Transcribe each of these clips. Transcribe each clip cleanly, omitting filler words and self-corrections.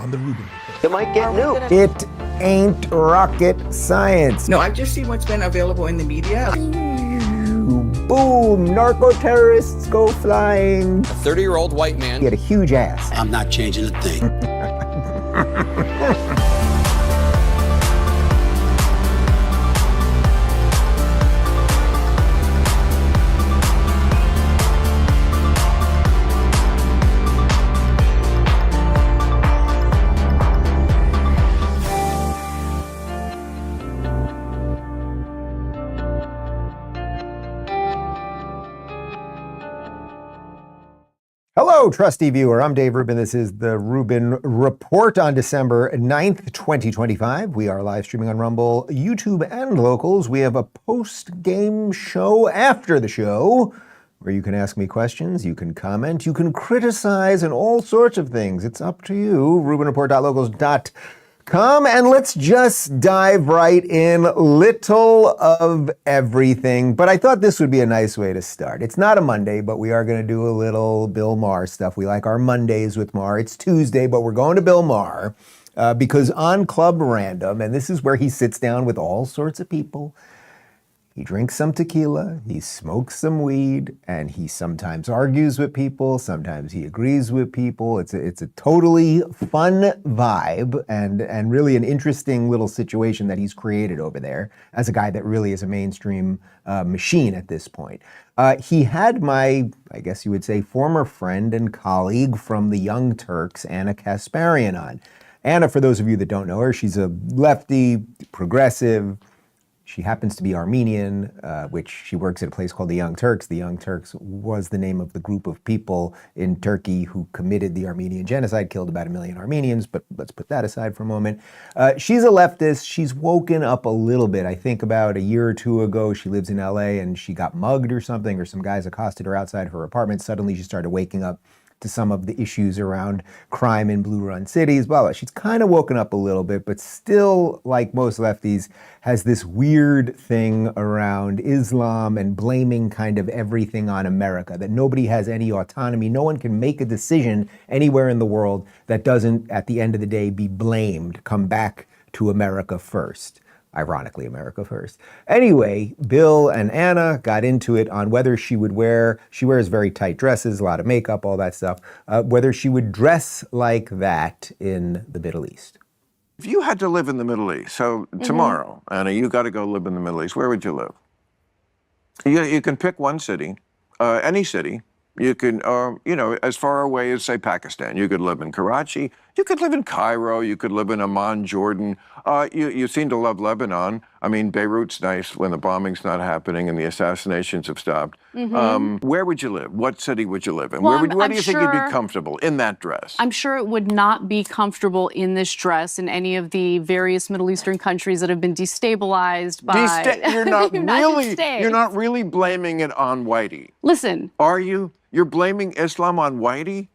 on the Rubin Report. It might get nuked. It ain't rocket science. No, I've just seen what's been available in the media. Boom, narco-terrorists go flying. A 30-year-old white man. He had a huge ass. I'm not changing a thing. Hello, trusty viewer. I'm Dave Rubin. This is the Rubin Report on December 9th, 2025. We are live streaming on Rumble, YouTube, and Locals. We have a post-game show after the show where you can ask me questions, you can comment, you can criticize, and all sorts of things. It's up to you. RubinReport.locals.com, and let's just dive right in. Little of everything, but I thought this would be a nice way to start. It's not a Monday, but we are going to do a little Bill Maher stuff. We like our Mondays with Maher. It's Tuesday, but we're going to Bill Maher because on Club Random, and this is where he sits down with all sorts of people, he drinks some tequila, he smokes some weed, and he sometimes argues with people, sometimes he agrees with people. It's a totally fun vibe and really an interesting little situation that he's created over there as a guy that really is a mainstream machine at this point. He had my, I guess you would say, former friend and colleague from the Young Turks, Ana Kasparian, on. Anna, for those of you that don't know her, she's a lefty, progressive. She happens to be Armenian, which she works at a place called the Young Turks. The Young Turks was the name of the group of people in Turkey who committed the Armenian genocide, killed about 1 million Armenians, but let's put that aside for a moment. She's a leftist. She's woken up a little bit. I think about a year or two ago, she lives in LA and she got mugged or something, or some guys accosted her outside her apartment. Suddenly she started waking up to some of the issues around crime in blue-run cities, blah, blah. She's kind of woken up a little bit, but still, like most lefties, has this weird thing around Islam and blaming kind of everything on America, that nobody has any autonomy. No one can make a decision anywhere in the world that doesn't, at the end of the day, be blamed, come back to America first. Ironically, America first. Anyway, Bill and Anna got into it on whether she wears very tight dresses, a lot of makeup, all that stuff, whether she would dress like that in the Middle East. If you had to live in the Middle East, so tomorrow, Anna, you got to go live in the Middle East, where would you live? You can pick one city, any city. You can, as far away as, say, Pakistan. You could live in Karachi. You could live in Cairo. You could live in Amman, Jordan. You seem to love Lebanon. I mean, Beirut's nice when the bombing's not happening and the assassinations have stopped. Where would you live? What city would you live in? Well, where do you think you'd be comfortable in that dress? I'm sure it would not be comfortable in this dress in any of the various Middle Eastern countries that have been destabilized by You're not really blaming it on whitey. Listen. Are you? You're blaming Islam on whitey?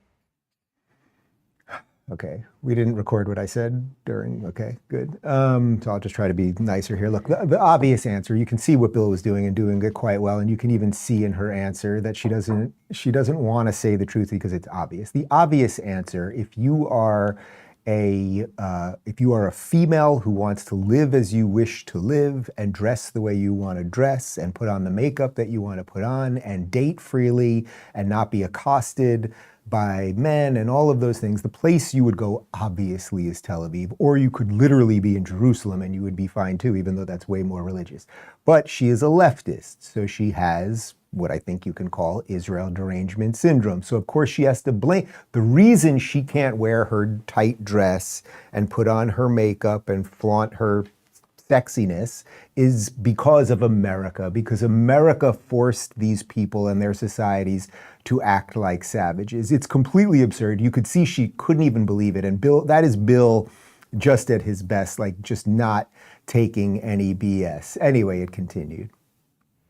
Okay, we didn't record what I said during, okay, good. So I'll just try to be nicer here. Look, the obvious answer, you can see what Bill was doing and doing it quite well, and you can even see in her answer that she doesn't want to say the truth because it's obvious. The obvious answer, if you are a female who wants to live as you wish to live and dress the way you want to dress and put on the makeup that you want to put on and date freely and not be accosted by men and all of those things, the place you would go obviously is Tel Aviv, or you could literally be in Jerusalem and you would be fine too, even though that's way more religious. But she is a leftist, so she has what I think you can call Israel derangement syndrome. So of course she has to blame. The reason she can't wear her tight dress and put on her makeup and flaunt her sexiness is because of America, because America forced these people and their societies to act like savages. It's completely absurd. You could see she couldn't even believe it. And Bill, that is Bill just at his best, like just not taking any BS. Anyway, it continued.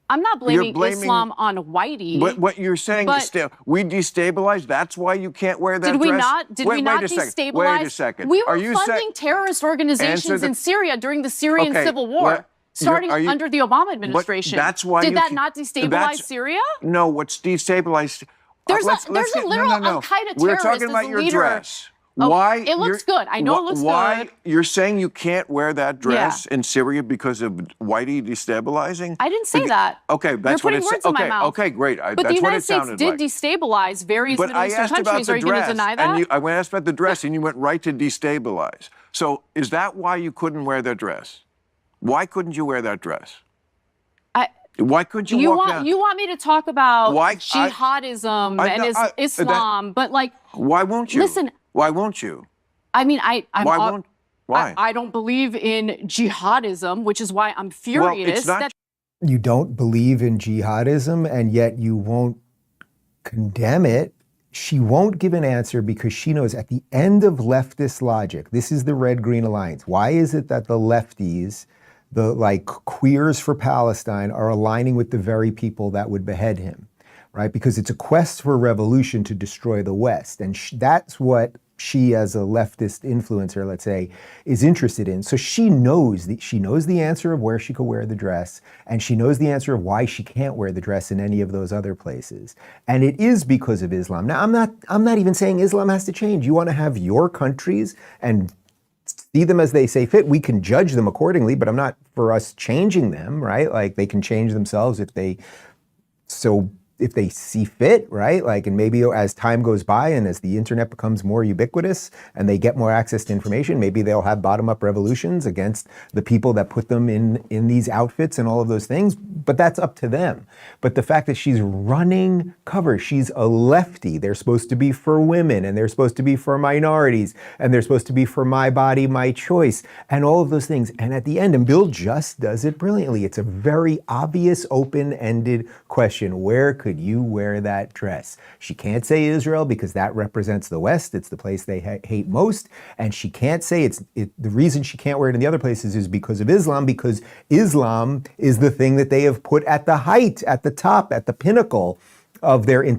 I'm not blaming Islam on whitey. But what you're saying is we destabilized. That's why you can't wear that dress? Did we not destabilize? Wait a second. We were funding terrorist organizations in Syria during the Syrian civil war. Starting under the Obama administration. That's why Did that not destabilize Syria? No, what's destabilized? There's a literal Al-Qaeda terrorist We're talking about as a your leader. dress. Why? It looks good. I know it looks why, good. You're saying you can't wear that dress in Syria because of whitey destabilizing? I didn't say that. Okay, that's You're what putting it words in my mouth. Okay, great. But That's the what United it States sounded did like. destabilize various But Middle I Eastern asked about countries. the Are you going to dress, deny that? and I went asked about the dress, and you went right to destabilize. So is that why you couldn't wear that dress? Why couldn't you wear that dress? Why couldn't you walk down? You want me to talk about Why- jihadism I- and I- Islam, but like, Why won't you? Listen. Why won't you? I mean, Why? I don't believe in jihadism, which is why I'm furious. it's not that You don't believe in jihadism, and yet you won't condemn it. She won't give an answer because she knows at the end of leftist logic, this is the Red-Green Alliance. Why is it that the lefties, the like queers for Palestine, are aligning with the very people that would behead him, right? Because it's a quest for revolution to destroy the West. And that's what she, as a leftist influencer, let's say, is interested in. So she knows the answer of where she could wear the dress, and she knows the answer of why she can't wear the dress in any of those other places. And it is because of Islam. Now, I'm not even saying Islam has to change. You want to have your countries and see them as they say fit. We can judge them accordingly, but I'm not for us changing them, right? Like they can change themselves if they see fit, right? Like, and maybe as time goes by and as the internet becomes more ubiquitous and they get more access to information, maybe they'll have bottom-up revolutions against the people that put them in these outfits and all of those things, but that's up to them. But the fact that she's running cover, she's a lefty, they're supposed to be for women, and they're supposed to be for minorities, and they're supposed to be for my body, my choice, and all of those things. And at the end, and Bill just does it brilliantly, it's a very obvious, open-ended question. Where could you wear that dress? She can't say Israel because that represents the West. It's the place they hate most. And she can't say the reason she can't wear it in the other places is because of Islam, because Islam is the thing that they have put at the height, at the top, at the pinnacle of their their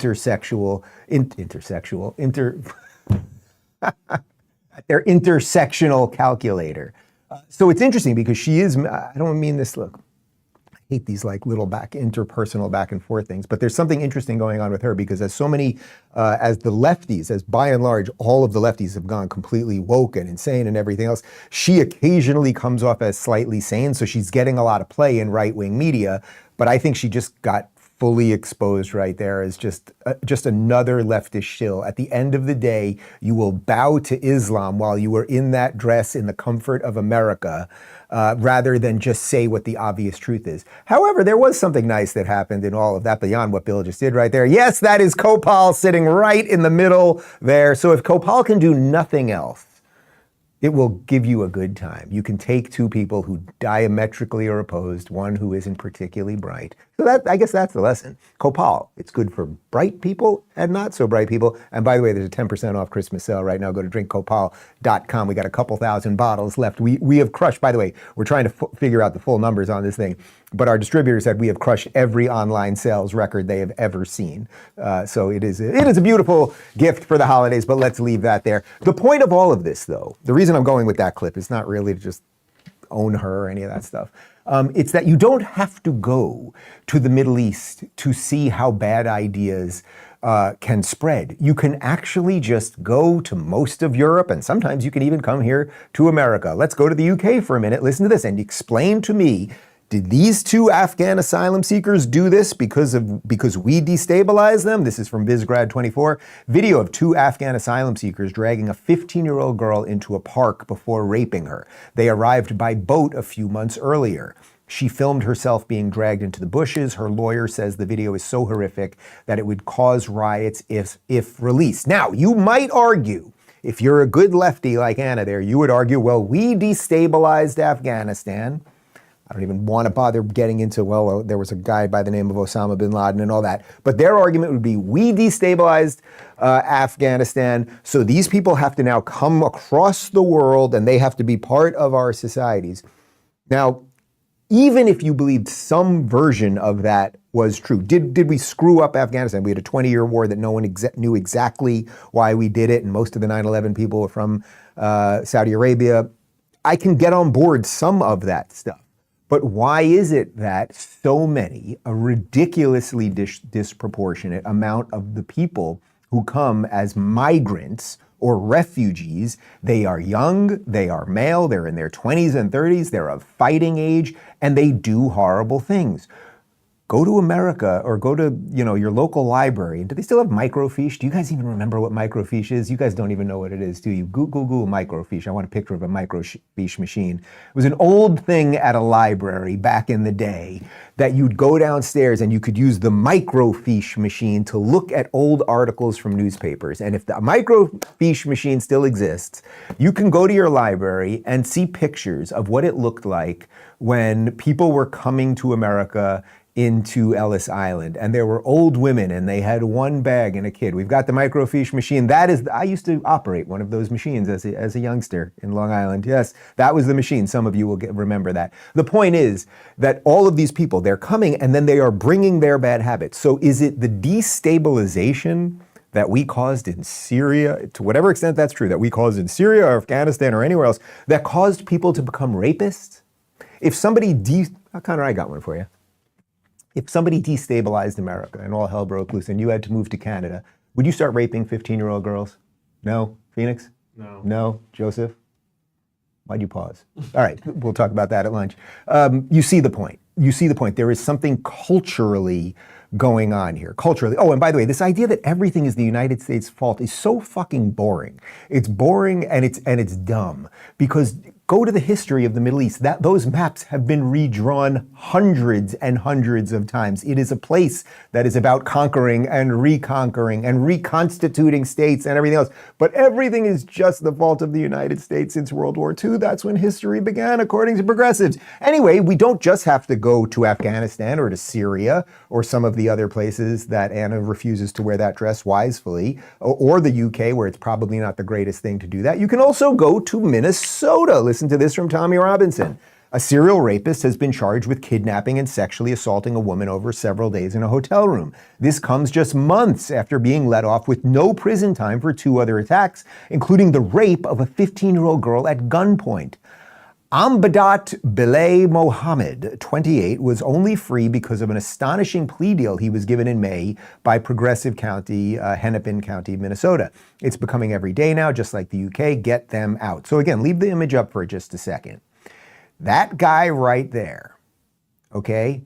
intersectional calculator. So it's interesting because she is, I don't mean this, look, hate these like little interpersonal back and forth things, but there's something interesting going on with her because as so many, as the lefties, as by and large, all of the lefties have gone completely woke and insane and everything else, she occasionally comes off as slightly sane, so she's getting a lot of play in right-wing media, but I think she just got fully exposed right there as just another leftist shill. At the end of the day, you will bow to Islam while you are in that dress in the comfort of America, rather than just say what the obvious truth is. However, there was something nice that happened in all of that beyond what Bill just did right there. Yes, that is Kopal sitting right in the middle there. So if Kopal can do nothing else, it will give you a good time. You can take two people who diametrically are opposed, one who isn't particularly bright. So I guess that's the lesson. Kopal, it's good for bright people and not so bright people. And by the way, there's a 10% off Christmas sale right now. Go to drinkkopal.com. We got a couple thousand bottles left. We have crushed, by the way, we're trying to figure out the full numbers on this thing, but our distributor said we have crushed every online sales record they have ever seen. So it is a beautiful gift for the holidays, but let's leave that there. The point of all of this, though, the reason I'm going with that clip is not really to just own her or any of that stuff. It's that you don't have to go to the Middle East to see how bad ideas can spread. You can actually just go to most of Europe, and sometimes you can even come here to America. Let's go to the UK for a minute. Listen to this and explain to me, did these two Afghan asylum seekers do this because we destabilized them? This is from Bizgrad24. Video of two Afghan asylum seekers dragging a 15-year-old girl into a park before raping her. They arrived by boat a few months earlier. She filmed herself being dragged into the bushes. Her lawyer says the video is so horrific that it would cause riots if released. Now, you might argue, if you're a good lefty like Anna there, you would argue, well, we destabilized Afghanistan. I don't even want to bother getting into, well, there was a guy by the name of Osama bin Laden and all that. But their argument would be, we destabilized Afghanistan, so these people have to now come across the world and they have to be part of our societies. Now, even if you believed some version of that was true, did we screw up Afghanistan? We had a 20-year war that no one knew exactly why we did it, and most of the 9/11 people were from Saudi Arabia. I can get on board some of that stuff. But why is it that so many, a ridiculously disproportionate amount of the people who come as migrants or refugees. They are young, they are male, they're in their 20s and 30s, they're of fighting age, and they do horrible things. Go to America or go to, your local library. Do they still have microfiche? Do you guys even remember what microfiche is? You guys don't even know what it is, do you? Google microfiche. I want a picture of a microfiche machine. It was an old thing at a library back in the day that you'd go downstairs and you could use the microfiche machine to look at old articles from newspapers. And if the microfiche machine still exists, you can go to your library and see pictures of what it looked like when people were coming to America into Ellis Island, and there were old women and they had one bag and a kid. We've got the microfiche machine. I used to operate one of those machines as a youngster in Long Island. Yes, that was the machine. Some of you will remember that. The point is that all of these people, they're coming and then they are bringing their bad habits. So is it the destabilization that we caused in Syria, to whatever extent that's true, that we caused in Syria or Afghanistan or anywhere else, that caused people to become rapists? If somebody, Connor, I got one for you. If somebody destabilized America and all hell broke loose and you had to move to Canada, would you start raping 15-year-old girls? No? Phoenix? No. No? Joseph? Why'd you pause? All right, we'll talk about that at lunch. You see the point. There is something culturally going on here. Culturally. Oh, and by the way, this idea that everything is the United States' fault is so fucking boring. It's boring and it's dumb. Because go to the history of the Middle East. Those maps have been redrawn hundreds and hundreds of times. It is a place that is about conquering and reconstituting states and everything else. But everything is just the fault of the United States since World War II. That's when history began, according to progressives. Anyway, we don't just have to go to Afghanistan or to Syria or some of the other places that Anna refuses to wear that dress wisely, or the UK, where it's probably not the greatest thing to do that. You can also go to Minnesota. Listen to this from Tommy Robinson. A serial rapist has been charged with kidnapping and sexually assaulting a woman over several days in a hotel room. This comes just months after being let off with no prison time for 2 other attacks, including the rape of a 15-year-old girl at gunpoint. Ambadat Bilay Mohammed, 28, was only free because of an astonishing plea deal he was given in May by Progressive County, Hennepin County, Minnesota. It's becoming every day now, just like the UK. Get them out. So again, leave the image up for just a second. That guy right there, okay,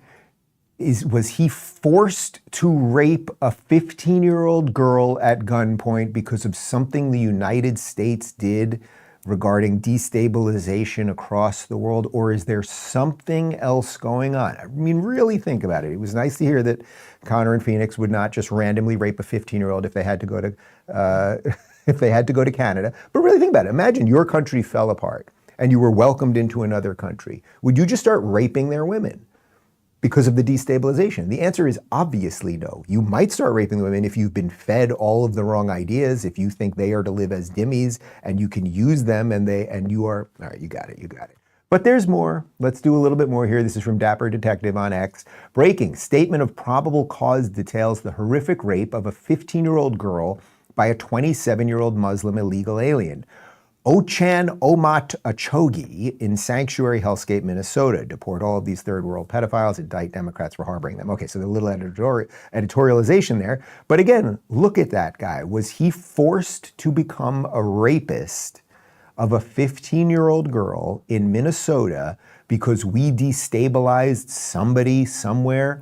was he forced to rape a 15-year-old girl at gunpoint because of something the United States did regarding destabilization across the world, or is there something else going on? I mean, really think about it. It was nice to hear that Connor and Phoenix would not just randomly rape a 15-year-old if they had to go to Canada. But really think about it. Imagine your country fell apart and you were welcomed into another country. Would you just start raping their women because of the destabilization? The answer is obviously no. You might start raping the women if you've been fed all of the wrong ideas, if you think they are to live as dhimmis and you can use them and you are, all right, you got it. But there's more. Let's do a little bit more here. This is from Dapper Detective on X. Breaking. Statement of probable cause details the horrific rape of a 15-year-old girl by a 27-year-old Muslim illegal alien. Ochan Omat Achogi in Sanctuary Hellscape, Minnesota. Deport all of these third world pedophiles, indict Democrats for harboring them. Okay, so the little editorialization there. But again, look at that guy. Was he forced to become a rapist of a 15-year-old girl in Minnesota because we destabilized somebody somewhere?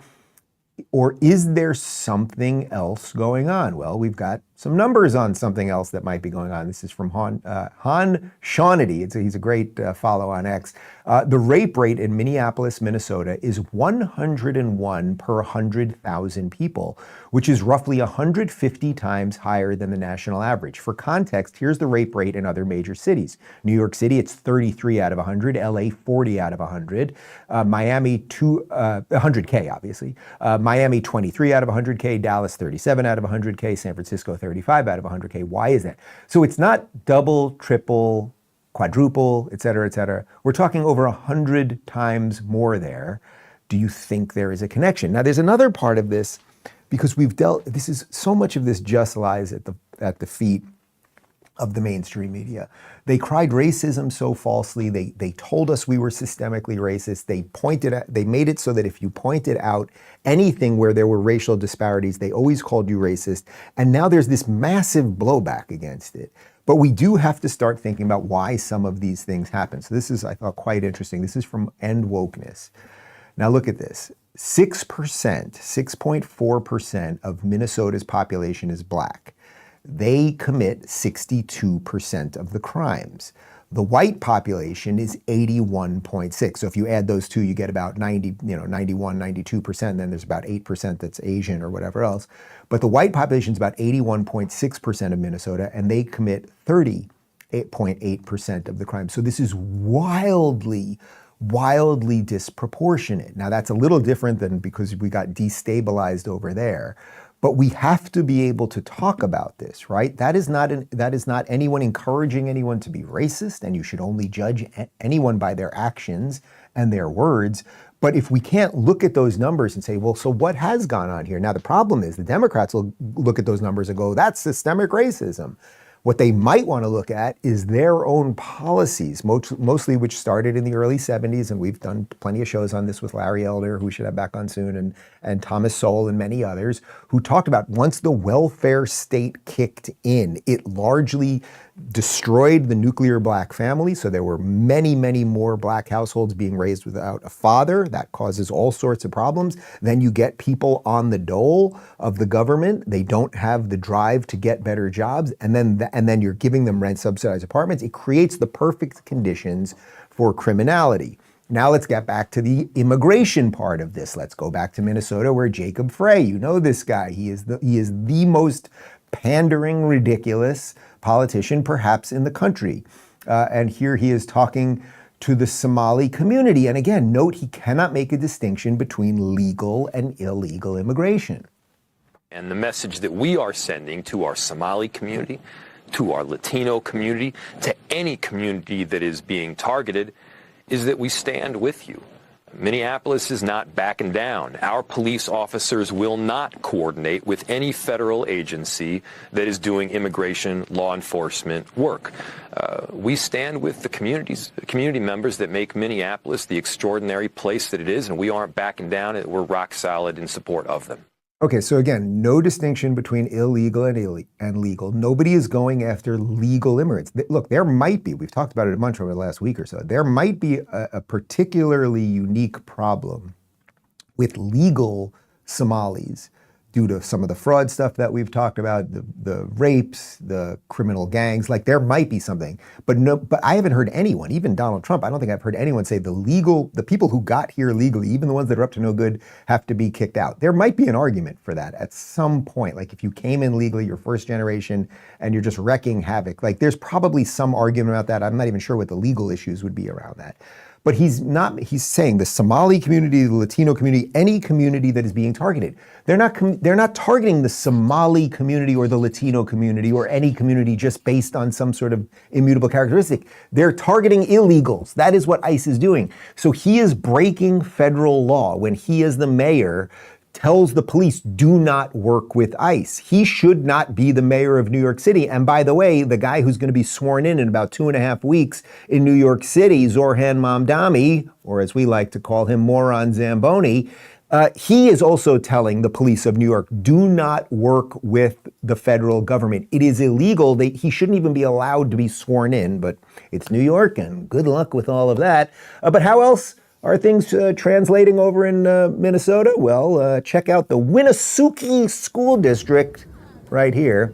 Or is there something else going on? Well, we've got some numbers on something else that might be going on. This is from Han Shawnedy. He's a great follow on X. The rape rate in Minneapolis, Minnesota is 101 per 100,000 people, which is roughly 150 times higher than the national average. For context, here's the rape rate in other major cities. New York City, it's 33 out of 100. LA, 40 out of 100. Miami, 100K, obviously. Miami, 23 out of 100K. Dallas, 37 out of 100K. San Francisco, 35 out of 100K. Why is that? So it's not double, triple, quadruple, et cetera, et cetera. We're talking over 100 times more there. Do you think there is a connection? Now, there's another part of this, because so much of this just lies at the feet of the mainstream media. They cried racism so falsely. They told us we were systemically racist. They made it so that if you pointed out anything where there were racial disparities, they always called you racist. And now there's this massive blowback against it. But we do have to start thinking about why some of these things happen. So this is, I thought, quite interesting. This is from End Wokeness. Now look at this. 6.4% of Minnesota's population is black. They commit 62% of the crimes. The white population is 81.6. So if you add those two, you get about 91, 92%. Then there's about 8% that's Asian or whatever else. But the white population is about 81.6% of Minnesota, and they commit 30.8% of the crimes. So this is wildly disproportionate. Now that's a little different than because we got destabilized over there. But we have to be able to talk about this, right? That is not anyone encouraging anyone to be racist, and you should only judge anyone by their actions and their words. But if we can't look at those numbers and say, well, so what has gone on here? Now, the problem is the Democrats will look at those numbers and go, that's systemic racism. What they might want to look at is their own policies, mostly which started in the early 70s, and we've done plenty of shows on this with Larry Elder, who we should have back on soon, and Thomas Sowell and many others, who talked about once the welfare state kicked in, it largely destroyed the nuclear black family. So there were many, many more black households being raised without a father. That causes all sorts of problems. Then you get people on the dole of the government. They don't have the drive to get better jobs. And then you're giving them rent subsidized apartments. It creates the perfect conditions for criminality. Now let's get back to the immigration part of this. Let's go back to Minnesota, where Jacob Frey, you know this guy. He is the most pandering, ridiculous politician perhaps in the country. And here he is talking to the Somali community. And again, note he cannot make a distinction between legal and illegal immigration. And the message that we are sending to our Somali community, to our Latino community, to any community that is being targeted, is that we stand with you. Minneapolis is not backing down. Our police officers will not coordinate with any federal agency that is doing immigration law enforcement work. We stand with the community members that make Minneapolis the extraordinary place that it is, and we aren't backing down. We're rock solid in support of them. Okay, so again, no distinction between illegal and legal. Nobody is going after legal immigrants. Look, there might be, we've talked about it a bunch over the last week or so, there might be a particularly unique problem with legal Somalis due to some of the fraud stuff that we've talked about, the rapes, the criminal gangs. Like there might be something, but I haven't heard anyone, even Donald Trump, I don't think I've heard anyone say the people who got here legally, even the ones that are up to no good, have to be kicked out. There might be an argument for that at some point. Like if you came in legally, you're first generation, and you're just wrecking havoc. Like there's probably some argument about that. I'm not even sure what the legal issues would be around that. But he's saying the Somali community, the Latino community, any community that is being targeted. They're not targeting the Somali community or the Latino community or any community just based on some sort of immutable characteristic. They're targeting illegals. That is what ICE is doing. So he is breaking federal law when he, as the mayor, tells the police, do not work with ICE. He should not be the mayor of New York City. And by the way, the guy who's going to be sworn in about 2.5 weeks in New York City, Zorhan Mamdani, or as we like to call him, Moron Zamboni, he is also telling the police of New York, do not work with the federal government. It is illegal. He shouldn't even be allowed to be sworn in, but it's New York, and good luck with all of that. But how else are things translating over in Minnesota? Well, check out the Winooski School District right here.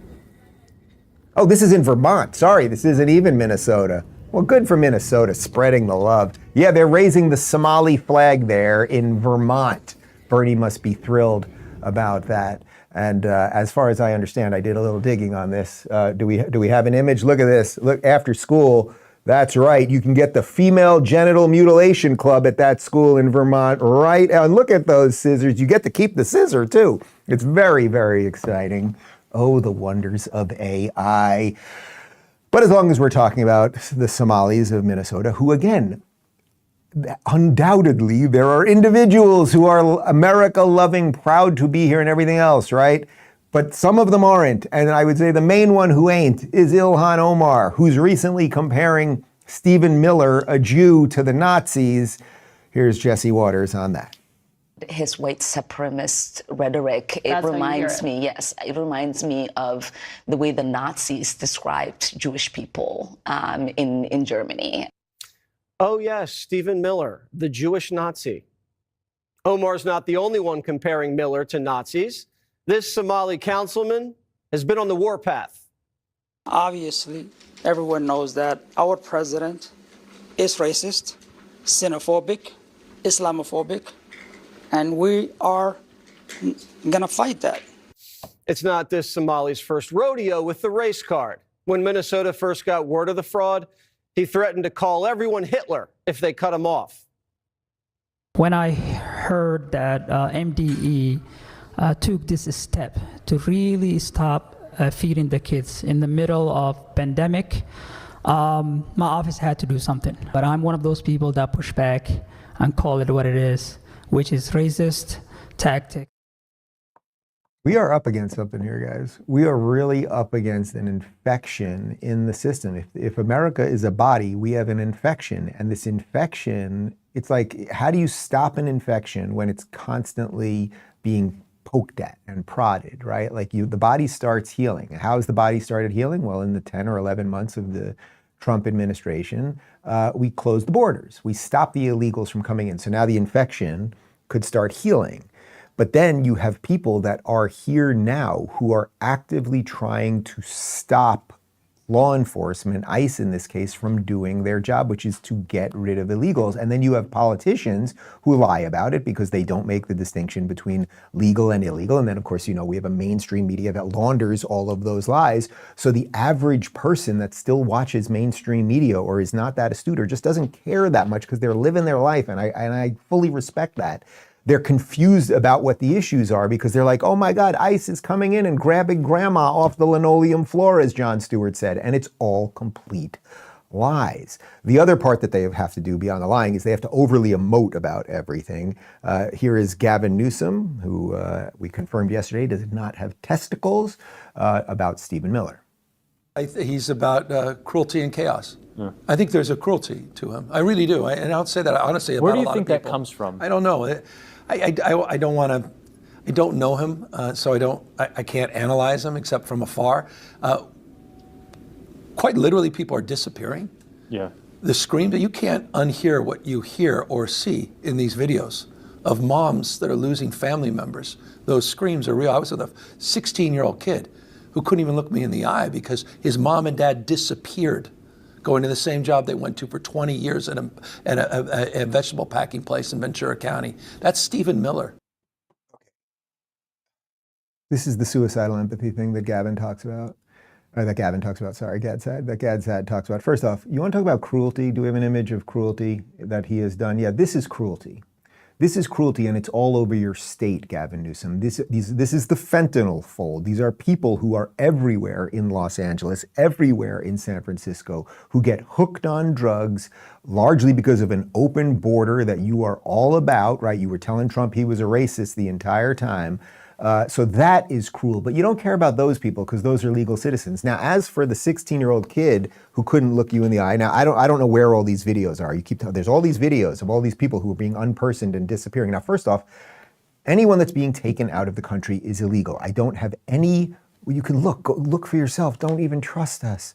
Oh, this is in Vermont. Sorry, this isn't even Minnesota. Well, good for Minnesota, spreading the love. Yeah, they're raising the Somali flag there in Vermont. Bernie must be thrilled about that. And as far as I understand, I did a little digging on this. Do we have an image? Look at this. Look, after school. That's right. You can get the Female Genital Mutilation Club at that school in Vermont, right? And look at those scissors. You get to keep the scissor, too. It's very, very exciting. Oh, the wonders of AI. But as long as we're talking about the Somalis of Minnesota, who, again, undoubtedly, there are individuals who are America-loving, proud to be here and everything else, right? But some of them aren't. And I would say the main one who ain't is Ilhan Omar, who's recently comparing Stephen Miller, a Jew, to the Nazis. Here's Jesse Waters on that. His white supremacist rhetoric, it reminds me of the way the Nazis described Jewish people in Germany. Oh yes, Stephen Miller, the Jewish Nazi. Omar's not the only one comparing Miller to Nazis. This Somali councilman has been on the warpath. Obviously, everyone knows that our president is racist, xenophobic, Islamophobic, and we are going to fight that. It's not this Somali's first rodeo with the race card. When Minnesota first got word of the fraud, he threatened to call everyone Hitler if they cut him off. When I heard that MDE took this step to really stop feeding the kids in the middle of pandemic, my office had to do something. But I'm one of those people that push back and call it what it is, which is racist tactic. We are up against something here, guys. We are really up against an infection in the system. If America is a body, we have an infection. And this infection, it's like, how do you stop an infection when it's constantly being poked at and prodded, right? Like the body starts healing. And how has the body started healing? Well, in the 10 or 11 months of the Trump administration, we closed the borders. We stopped the illegals from coming in. So now the infection could start healing. But then you have people that are here now who are actively trying to stop law enforcement, ICE in this case, from doing their job, which is to get rid of illegals. And then you have politicians who lie about it because they don't make the distinction between legal and illegal. And then, of course, we have a mainstream media that launders all of those lies. So the average person that still watches mainstream media or is not that astute or just doesn't care that much because they're living their life, and I fully respect that. They're confused about what the issues are because they're like, oh my God, ICE is coming in and grabbing grandma off the linoleum floor, as Jon Stewart said. And it's all complete lies. The other part that they have to do beyond the lying is they have to overly emote about everything. Here is Gavin Newsom, who we confirmed yesterday does not have testicles, about Stephen Miller. He's about cruelty and chaos. Yeah. I think there's a cruelty to him. I really do. And I'll say that honestly about a lot of people. Where do you think that comes from? I don't know. I don't want to. I don't know him, so I can't analyze him except from afar. Quite literally, people are disappearing. Yeah. The scream that you can't unhear what you hear or see in these videos of moms that are losing family members. Those screams are real. I was with a 16-year-old kid who couldn't even look me in the eye because his mom and dad disappeared, going to the same job they went to for 20 years at a vegetable packing place in Ventura County. That's Stephen Miller. This is the suicidal empathy thing that Gavin talks about. Or that Gavin talks about, sorry, Gad Saad talks about. First off, you want to talk about cruelty? Do we have an image of cruelty that he has done? Yeah, this is cruelty. This is cruelty, and it's all over your state, Gavin Newsom. This is the fentanyl fold. These are people who are everywhere in Los Angeles, everywhere in San Francisco, who get hooked on drugs, largely because of an open border that you are all about, right? You were telling Trump he was a racist the entire time. So that is cruel, but you don't care about those people because those are legal citizens. Now, as for the 16-year-old kid who couldn't look you in the eye, now I don't know where all these videos are. There's all these videos of all these people who are being unpersoned and disappearing. Now, first off, anyone that's being taken out of the country is illegal. I don't have any. You can look for yourself. Don't even trust us.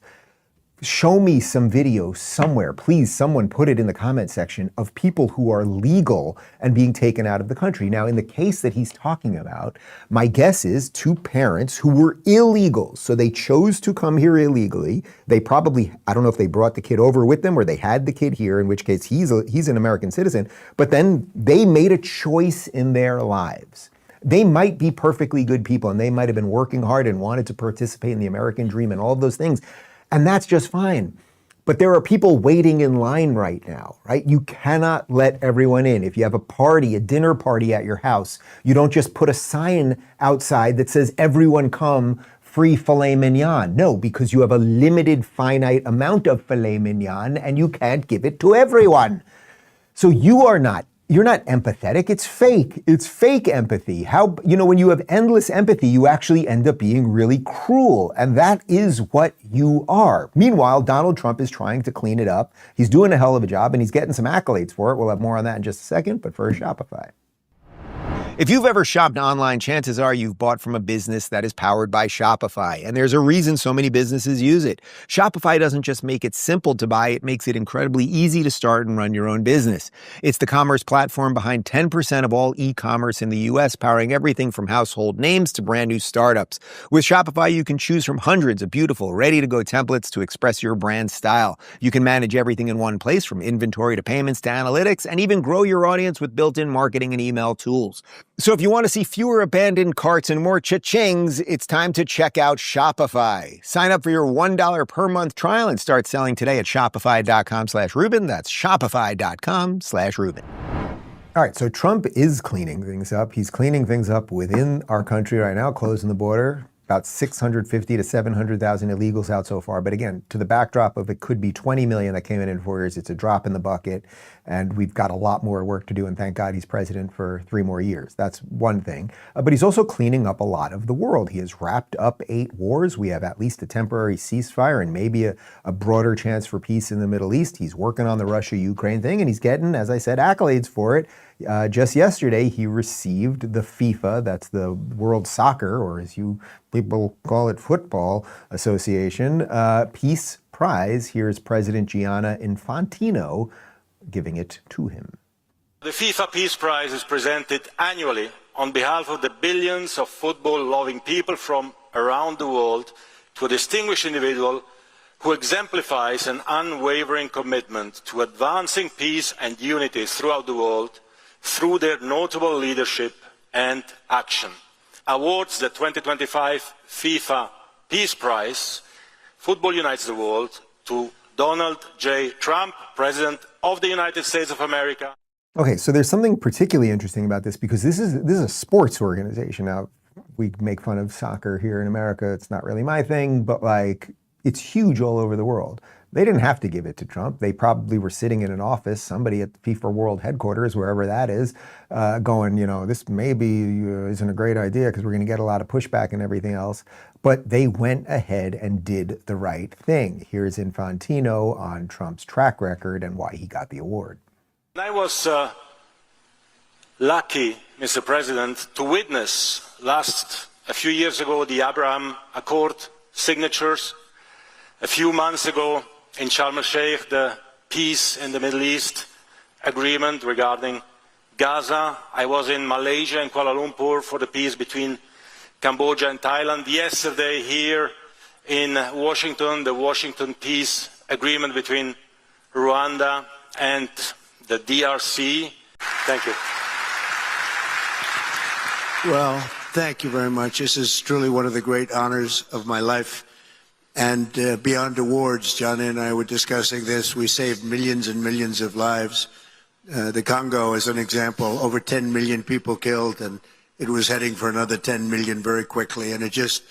Show me some video somewhere, please, someone put it in the comment section, of people who are legal and being taken out of the country. Now, in the case that he's talking about, my guess is two parents who were illegals. So they chose to come here illegally. They probably, I don't know if they brought the kid over with them or they had the kid here, in which case he's an American citizen, but then they made a choice in their lives. They might be perfectly good people and they might have been working hard and wanted to participate in the American dream and all of those things. And that's just fine. But there are people waiting in line right now, right? You cannot let everyone in. If you have a party, a dinner party at your house, you don't just put a sign outside that says, everyone come, free filet mignon. No, because you have a limited, finite amount of filet mignon and you can't give it to everyone. So you're not empathetic. It's fake. It's fake empathy. When you have endless empathy, you actually end up being really cruel. And that is what you are. Meanwhile, Donald Trump is trying to clean it up. He's doing a hell of a job and he's getting some accolades for it. We'll have more on that in just a second, but first, Shopify. If you've ever shopped online, chances are you've bought from a business that is powered by Shopify, and there's a reason so many businesses use it. Shopify doesn't just make it simple to buy, it makes it incredibly easy to start and run your own business. It's the commerce platform behind 10% of all e-commerce in the U.S., powering everything from household names to brand new startups. With Shopify, you can choose from hundreds of beautiful, ready-to-go templates to express your brand style. You can manage everything in one place, from inventory to payments to analytics, and even grow your audience with built-in marketing and email tools. So if you want to see fewer abandoned carts and more cha-chings, it's time to check out Shopify. Sign up for your $1 per month trial and start selling today at shopify.com/Rubin. That's shopify.com/Rubin. All right, so Trump is cleaning things up. He's cleaning things up within our country right now, closing the border. About 650 to 700,000 illegals out so far. But again, to the backdrop of it could be 20 million that came in 4 years, it's a drop in the bucket. And we've got a lot more work to do. And thank God he's president for 3 more years. That's one thing. But he's also cleaning up a lot of the world. He has wrapped up 8 wars. We have at least a temporary ceasefire and maybe a broader chance for peace in the Middle East. He's working on the Russia-Ukraine thing, and he's getting, as I said, accolades for it. Just yesterday, he received the FIFA, that's the World Soccer, or as you people call it, Football Association, Peace Prize. Here's President Gianni Infantino giving it to him. The FIFA Peace Prize is presented annually on behalf of the billions of football-loving people from around the world to a distinguished individual who exemplifies an unwavering commitment to advancing peace and unity throughout the world through their notable leadership and action. Awards the 2025 FIFA Peace Prize, Football Unites the World, to Donald J. Trump, President of the United States of America. Okay, so there's something particularly interesting about this because this is a sports organization. Now, we make fun of soccer here in America. It's not really my thing, but like it's huge all over the world. They didn't have to give it to Trump. They probably were sitting in an office, somebody at the FIFA World Headquarters, wherever that is, going, you know, this maybe isn't a great idea because we're going to get a lot of pushback and everything else. But they went ahead and did the right thing. Here's Infantino on Trump's track record and why he got the award. I was lucky, Mr. President, to witness a few years ago, the Abraham Accord signatures. A few months ago, in Sharm el-Sheikh, the peace in the Middle East agreement regarding Gaza. I was in Malaysia and Kuala Lumpur for the peace between Cambodia and Thailand. Yesterday here in Washington, the Washington peace agreement between Rwanda and the DRC. Thank you. Well, thank you very much. This is truly one of the great honors of my life. And beyond awards, Gianni and I were discussing this. We saved millions and millions of lives. The Congo is an example, over 10 million people killed, and it was heading for another 10 million very quickly. And it just,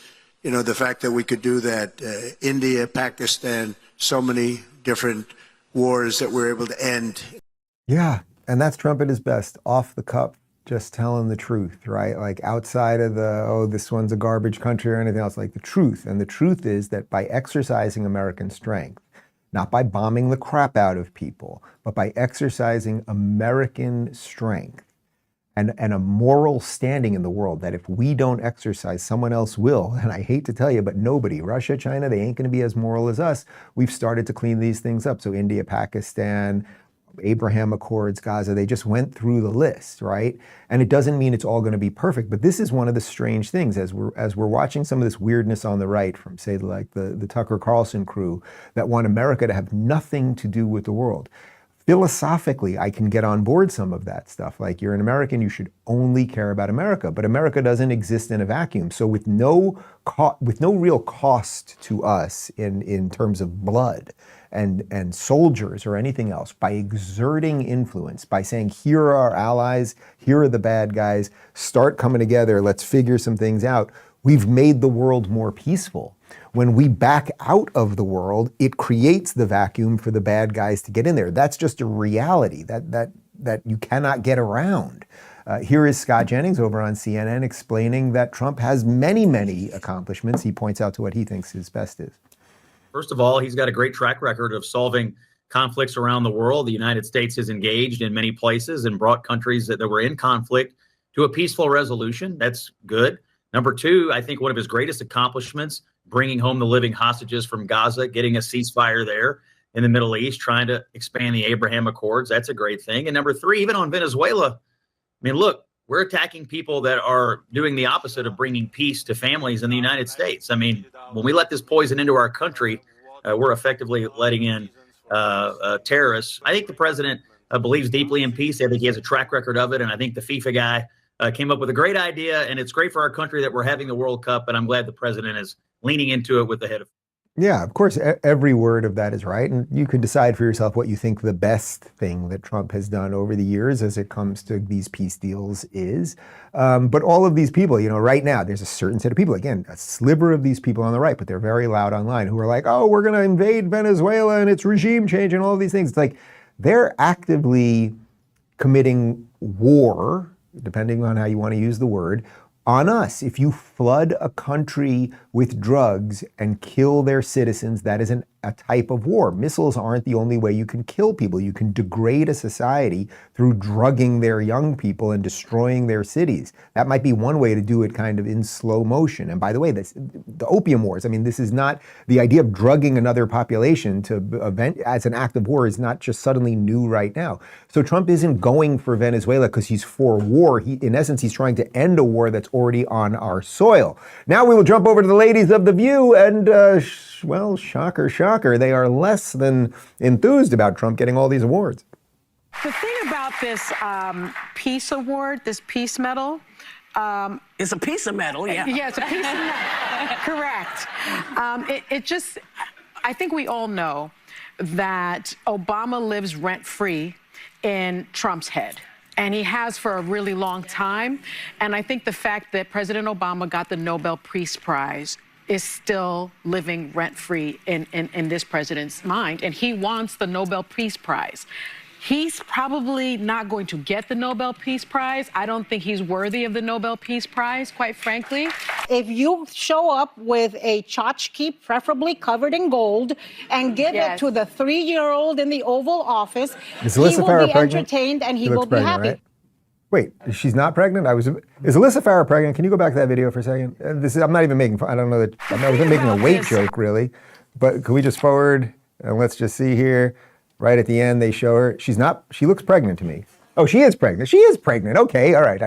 you know, the fact that we could do that, India, Pakistan, so many different wars that we're able to end. Yeah, and that's Trump at his best, off the cuff. Just telling the truth, right? Like outside of the, oh, this one's a garbage country or anything else, like the truth. And the truth is that by exercising American strength, not by bombing the crap out of people, but by exercising American strength and a moral standing in the world that if we don't exercise, someone else will. And I hate to tell you, but nobody, Russia, China, they ain't going to be as moral as us. We've started to clean these things up. So India, Pakistan, Abraham Accords, Gaza, they just went through the list, right? And it doesn't mean it's all going to be perfect, but this is one of the strange things as we're watching some of this weirdness on the right from, say, like the Tucker Carlson crew that want America to have nothing to do with the world. Philosophically, I can get on board some of that stuff. Like, you're an American, you should only care about America, but America doesn't exist in a vacuum. So with no real cost to us in terms of blood, and soldiers or anything else, by exerting influence, by saying, here are our allies, here are the bad guys, start coming together, let's figure some things out, we've made the world more peaceful. When we back out of the world, it creates the vacuum for the bad guys to get in there. That's just a reality that you cannot get around. Here is Scott Jennings over on CNN explaining that Trump has many, many accomplishments. He points out to what he thinks his best is. First of all, he's got a great track record of solving conflicts around the world. The United States is engaged in many places and brought countries that were in conflict to a peaceful resolution. That's good. Number two, I think one of his greatest accomplishments, bringing home the living hostages from Gaza, getting a ceasefire there in the Middle East, trying to expand the Abraham Accords. That's a great thing. And number three, even on Venezuela, I mean, look, we're attacking people that are doing the opposite of bringing peace to families in the United States. I mean, when we let this poison into our country, we're effectively letting in terrorists. I think the president believes deeply in peace. I think he has a track record of it. And I think the FIFA guy came up with a great idea. And it's great for our country that we're having the World Cup. And I'm glad the president is leaning into it with the head of. Yeah, of course, every word of that is right. And you can decide for yourself what you think the best thing that Trump has done over the years as it comes to these peace deals is. But all of these people, you know, right now, there's a certain set of people, again, a sliver of these people on the right, but they're very loud online, who are like, oh, we're going to invade Venezuela and it's regime change and all of these things. It's like they're actively committing war, depending on how you want to use the word, on us. If you flood a country with drugs and kill their citizens, that is a type of war. Missiles aren't the only way you can kill people. You can degrade a society through drugging their young people and destroying their cities. That might be one way to do it kind of in slow motion. And by the way, the opium wars, I mean, this is not, the idea of drugging another population as an act of war is not just suddenly new right now. So Trump isn't going for Venezuela because he's for war. In essence, he's trying to end a war that's already on our soil. Now we will jump over to the ladies of The View and, well, shocker, shocker, they are less than enthused about Trump getting all these awards. The thing about this peace award, this peace medal, it's a piece of metal, yeah. Yeah, it's a piece of metal. Correct. It just, I think we all know that Obama lives rent-free in Trump's head. And he has for a really long time. And I think the fact that President Obama got the Nobel Peace Prize is still living rent-free in this president's mind. And he wants the Nobel Peace Prize. He's probably not going to get the Nobel Peace Prize. I don't think he's worthy of the Nobel Peace Prize, quite frankly. If you show up with a tchotchke, preferably covered in gold, and give it to the 3-year-old in the Oval Office, he will be entertained and he will be happy. Right? Wait, she's not pregnant? Is Alyssa Farah pregnant? Can you go back to that video for a second? I'm not even making fun. I don't know that, I wasn't making a weight joke really, but can we just forward and let's just see here. Right at the end, they show her. She looks pregnant to me. Oh, she is pregnant. She is pregnant. Okay, all right.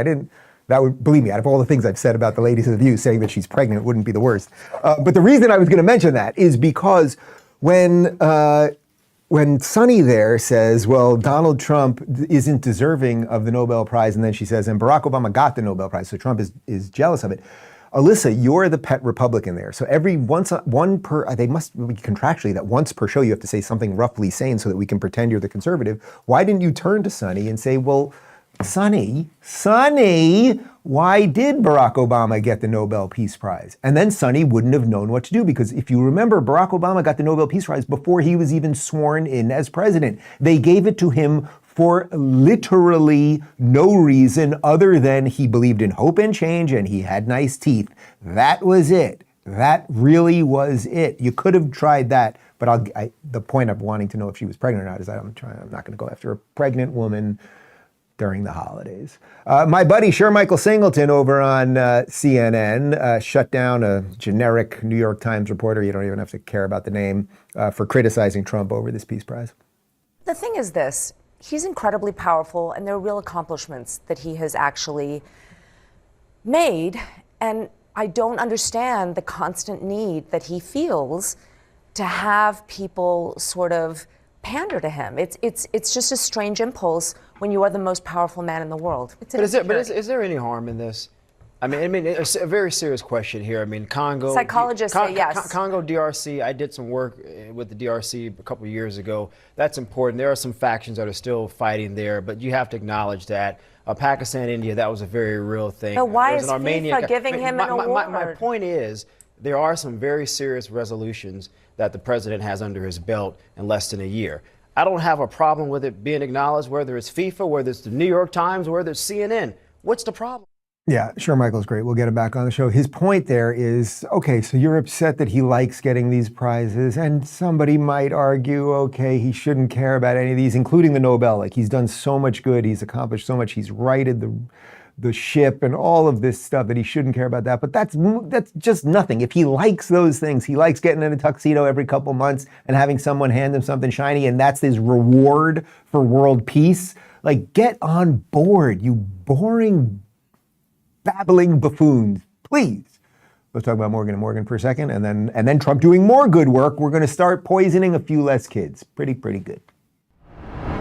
Believe me, out of all the things I've said about the ladies of The View, saying that she's pregnant wouldn't be the worst. But the reason I was going to mention that is because when Sunny there says, well, Donald Trump isn't deserving of the Nobel Prize, and then she says, and Barack Obama got the Nobel Prize, so Trump is jealous of it. Alyssa, you're the pet Republican there. So they must be contractually that once per show you have to say something roughly sane so that we can pretend you're the conservative. Why didn't you turn to Sunny and say, well, Sunny, why did Barack Obama get the Nobel Peace Prize? And then Sunny wouldn't have known what to do, because if you remember, Barack Obama got the Nobel Peace Prize before he was even sworn in as president. They gave it to him for literally no reason other than he believed in hope and change and he had nice teeth. That was it. That really was it. You could have tried that, but the point of wanting to know if she was pregnant or not is I'm not going to go after a pregnant woman during the holidays. My buddy Sher Michael Singleton over on CNN shut down a generic New York Times reporter, you don't even have to care about the name, for criticizing Trump over this Peace Prize. The thing is this. He's incredibly powerful, and there are real accomplishments that he has actually made. And I don't understand the constant need that he feels to have people sort of pander to him. It's just a strange impulse when you are the most powerful man in the world. Is there any harm in this? I mean, it's a very serious question here. I mean, Congo. Psychologists say yes. Congo, DRC. I did some work with the DRC a couple of years ago. That's important. There are some factions that are still fighting there, but you have to acknowledge that. Pakistan, India, that was a very real thing. But why is FIFA giving him an award? My point is, there are some very serious resolutions that the president has under his belt in less than a year. I don't have a problem with it being acknowledged, whether it's FIFA, whether it's the New York Times, whether it's CNN. What's the problem? Yeah, sure, Michael's great. We'll get him back on the show. His point there is, okay, so you're upset that he likes getting these prizes, and somebody might argue, okay, he shouldn't care about any of these, including the Nobel. Like, he's done so much good, he's accomplished so much, he's righted the ship and all of this stuff, that he shouldn't care about that. But that's just nothing. If he likes those things, he likes getting in a tuxedo every couple months and having someone hand him something shiny, and that's his reward for world peace. Like, get on board, you boring, babbling buffoons, please. Let's talk about Morgan & Morgan for a second, and then Trump doing more good work. We're going to start poisoning a few less kids. Pretty good.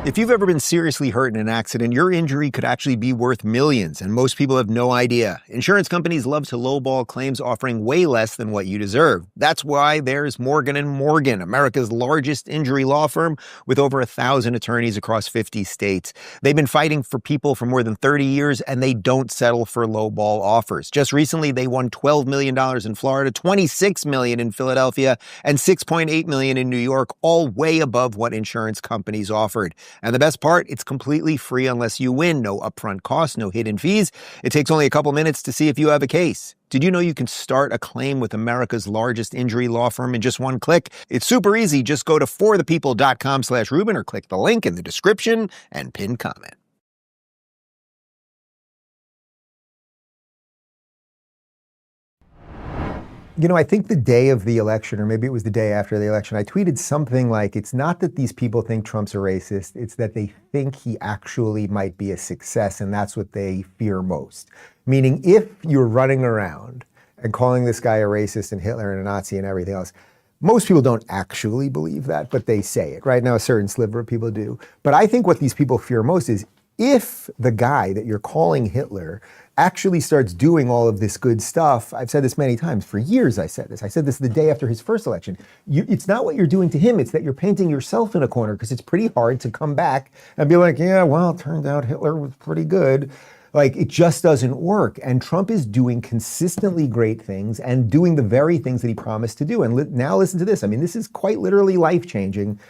If you've ever been seriously hurt in an accident, your injury could actually be worth millions, and most people have no idea. Insurance companies love to lowball claims, offering way less than what you deserve. That's why there's Morgan & Morgan, America's largest injury law firm with over 1,000 attorneys across 50 states. They've been fighting for people for more than 30 years, and they don't settle for lowball offers. Just recently, they won $12 million in Florida, $26 million in Philadelphia, and $6.8 million in New York, all way above what insurance companies offered. And the best part, it's completely free unless you win. No upfront costs, no hidden fees. It takes only a couple minutes to see if you have a case. Did you know you can start a claim with America's largest injury law firm in just one click? It's super easy. Just go to forthepeople.com/Rubin or click the link in the description and pin comment. You know, I think the day of the election, or maybe it was the day after the election, I tweeted something like, it's not that these people think Trump's a racist, it's that they think he actually might be a success, and that's what they fear most. Meaning, if you're running around and calling this guy a racist and Hitler and a Nazi and everything else, most people don't actually believe that, but they say it. Right now, a certain sliver of people do. But I think what these people fear most is, if the guy that you're calling Hitler actually starts doing all of this good stuff, I've said this many times, for years I said this the day after his first election, it's not what you're doing to him, it's that you're painting yourself in a corner, because it's pretty hard to come back and be like, yeah, well, it turned out Hitler was pretty good. Like, it just doesn't work. And Trump is doing consistently great things and doing the very things that he promised to do. And now listen to this. I mean, this is quite literally life-changing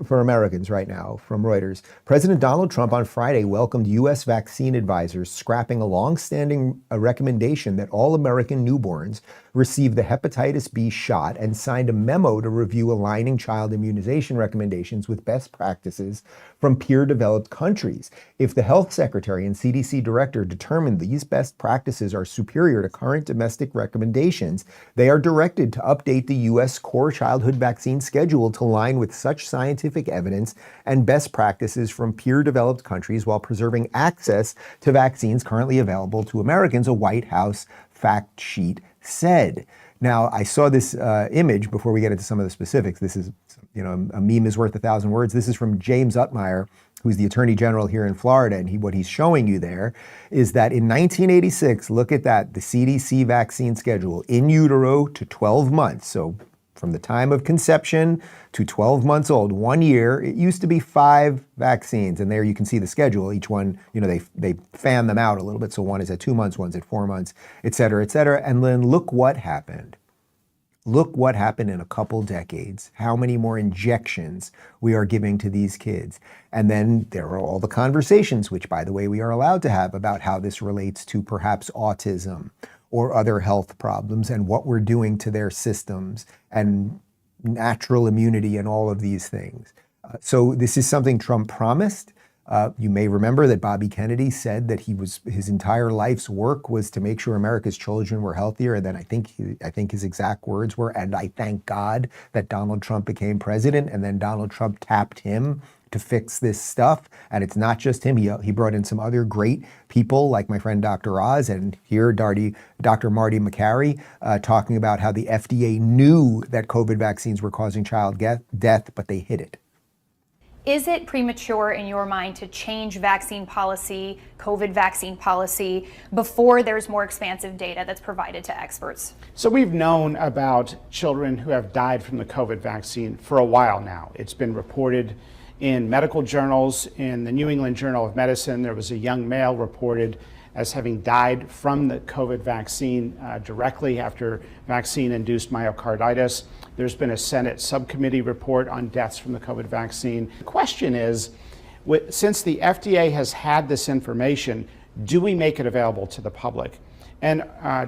for Americans right now, from Reuters. President Donald Trump on Friday welcomed U.S. vaccine advisors, scrapping a long-standing recommendation that all American newborns receive the hepatitis B shot, and signed a memo to review aligning child immunization recommendations with best practices from peer-developed countries. If the health secretary and CDC director determine these best practices are superior to current domestic recommendations, they are directed to update the U.S. core childhood vaccine schedule to align with such scientific evidence and best practices from peer-developed countries, while preserving access to vaccines currently available to Americans, a White House fact sheet said. Now, I saw this image before we get into some of the specifics. This is, you know, a meme is worth 1,000 words. This is from James Utmeyer, who's the Attorney General here in Florida, and what he's showing you there is that in 1986, look at that, the CDC vaccine schedule, in utero to 12 months, so from the time of conception to 12 months old, 1 year, it used to be 5 vaccines. And there you can see the schedule. Each one, you know, they fan them out a little bit. So one is at 2 months, one's at 4 months, et cetera, et cetera. And then look what happened. Look what happened in a couple decades, how many more injections we are giving to these kids. And then there are all the conversations, which, by the way, we are allowed to have, about how this relates to perhaps autism or other health problems, and what we're doing to their systems and natural immunity and all of these things. So this is something Trump promised. You may remember that Bobby Kennedy said that his entire life's work was to make sure America's children were healthier. And then I think his exact words were, and I thank God that Donald Trump became president. And then Donald Trump tapped him to fix this stuff. And it's not just him. He brought in some other great people, like my friend Dr. Oz, and here Dr. Marty Makary, talking about how the FDA knew that COVID vaccines were causing child death, but they hid it. Is it premature in your mind to change vaccine policy, COVID vaccine policy, before there's more expansive data that's provided to experts? So we've known about children who have died from the COVID vaccine for a while now. It's been reported in medical journals. In the New England Journal of Medicine, there was a young male reported as having died from the COVID vaccine directly after vaccine-induced myocarditis. There's been a Senate subcommittee report on deaths from the COVID vaccine. The question is, since the FDA has had this information, do we make it available to the public? And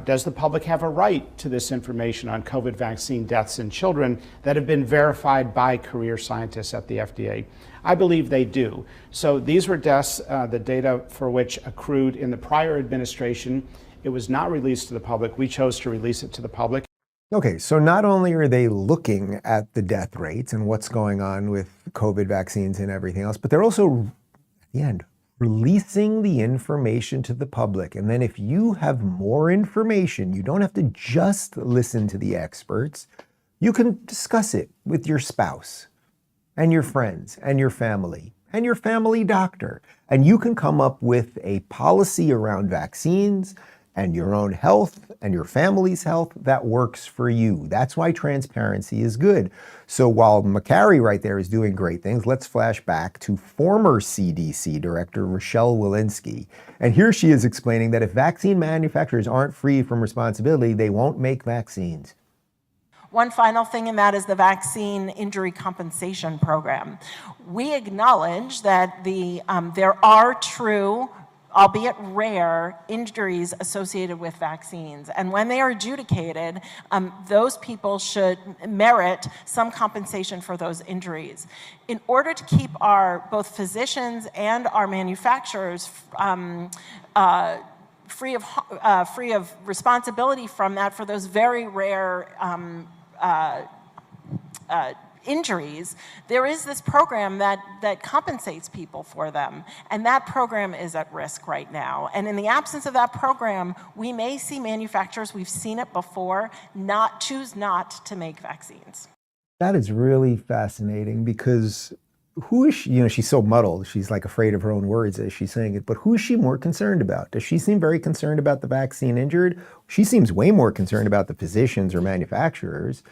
does the public have a right to this information on COVID vaccine deaths in children that have been verified by career scientists at the FDA? I believe they do. So these were deaths, the data for which accrued in the prior administration. It was not released to the public. We chose to release it to the public. Okay, so not only are they looking at the death rates and what's going on with COVID vaccines and everything else, but they're also, at the end, releasing the information to the public. And then if you have more information, you don't have to just listen to the experts. You can discuss it with your spouse and your friends and your family doctor. And you can come up with a policy around vaccines and your own health and your family's health that works for you. That's why transparency is good. So while Makary right there is doing great things, let's flash back to former CDC Director Rochelle Walensky. And here she is explaining that if vaccine manufacturers aren't free from responsibility, they won't make vaccines. One final thing in that is the vaccine injury compensation program. We acknowledge that there are true, albeit rare, injuries associated with vaccines. And when they are adjudicated, those people should merit some compensation for those injuries. In order to keep our both physicians and our manufacturers free of responsibility from that for those very rare injuries, there is this program that compensates people for them, and that program is at risk right now. And in the absence of that program, we may see manufacturers, we've seen it before, choose not to make vaccines. That is really fascinating because who is she? You know, she's so muddled. She's like afraid of her own words as she's saying it, but who is she more concerned about? Does she seem very concerned about the vaccine injured? She seems way more concerned about the physicians or manufacturers.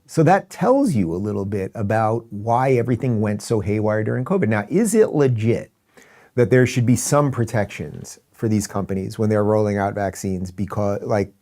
So that tells you a little bit about why everything went so haywire during COVID. Now, is it legit that there should be some protections for these companies when they're rolling out vaccines? Because, like,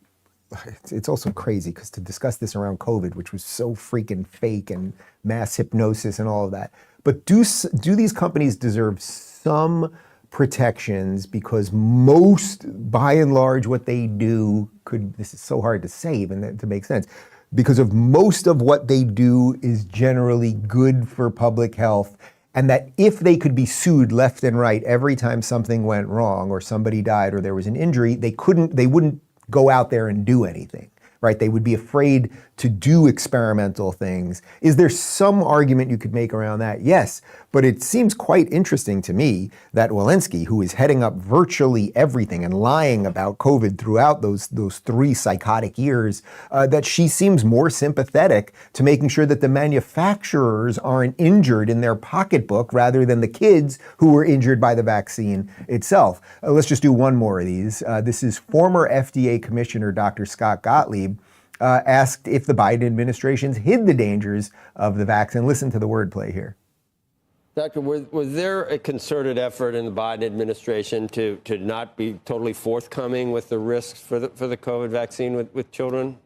it's also crazy because to discuss this around COVID, which was so freaking fake and mass hypnosis and all of that. But do these companies deserve some protections because most, by and large, what they do this is so hard to say even to make sense, because of most of what they do is generally good for public health, and that if they could be sued left and right every time something went wrong or somebody died or there was an injury, they wouldn't go out there and do anything, right? They would be afraid to do experimental things. Is there some argument you could make around that? Yes, but it seems quite interesting to me that Walensky, who is heading up virtually everything and lying about COVID throughout those 3 psychotic years, that she seems more sympathetic to making sure that the manufacturers aren't injured in their pocketbook rather than the kids who were injured by the vaccine itself. Let's just do one more of these. This is former FDA Commissioner Dr. Scott Gottlieb, asked if the Biden administration's hid the dangers of the vaccine. Listen to the wordplay here. Doctor, was there a concerted effort in the Biden administration to not be totally forthcoming with the risks for the COVID vaccine with children?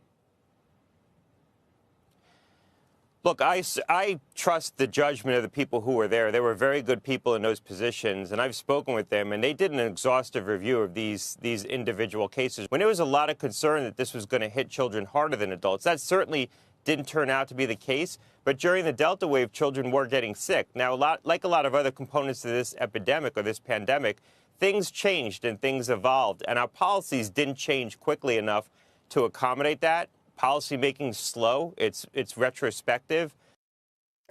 Look, I trust the judgment of the people who were there. They were very good people in those positions, and I've spoken with them, and they did an exhaustive review of these individual cases. When there was a lot of concern that this was going to hit children harder than adults, that certainly didn't turn out to be the case. But during the Delta wave, children were getting sick. Now, like a lot of other components of this epidemic or this pandemic, things changed and things evolved, and our policies didn't change quickly enough to accommodate that. Policy making slow. It's retrospective.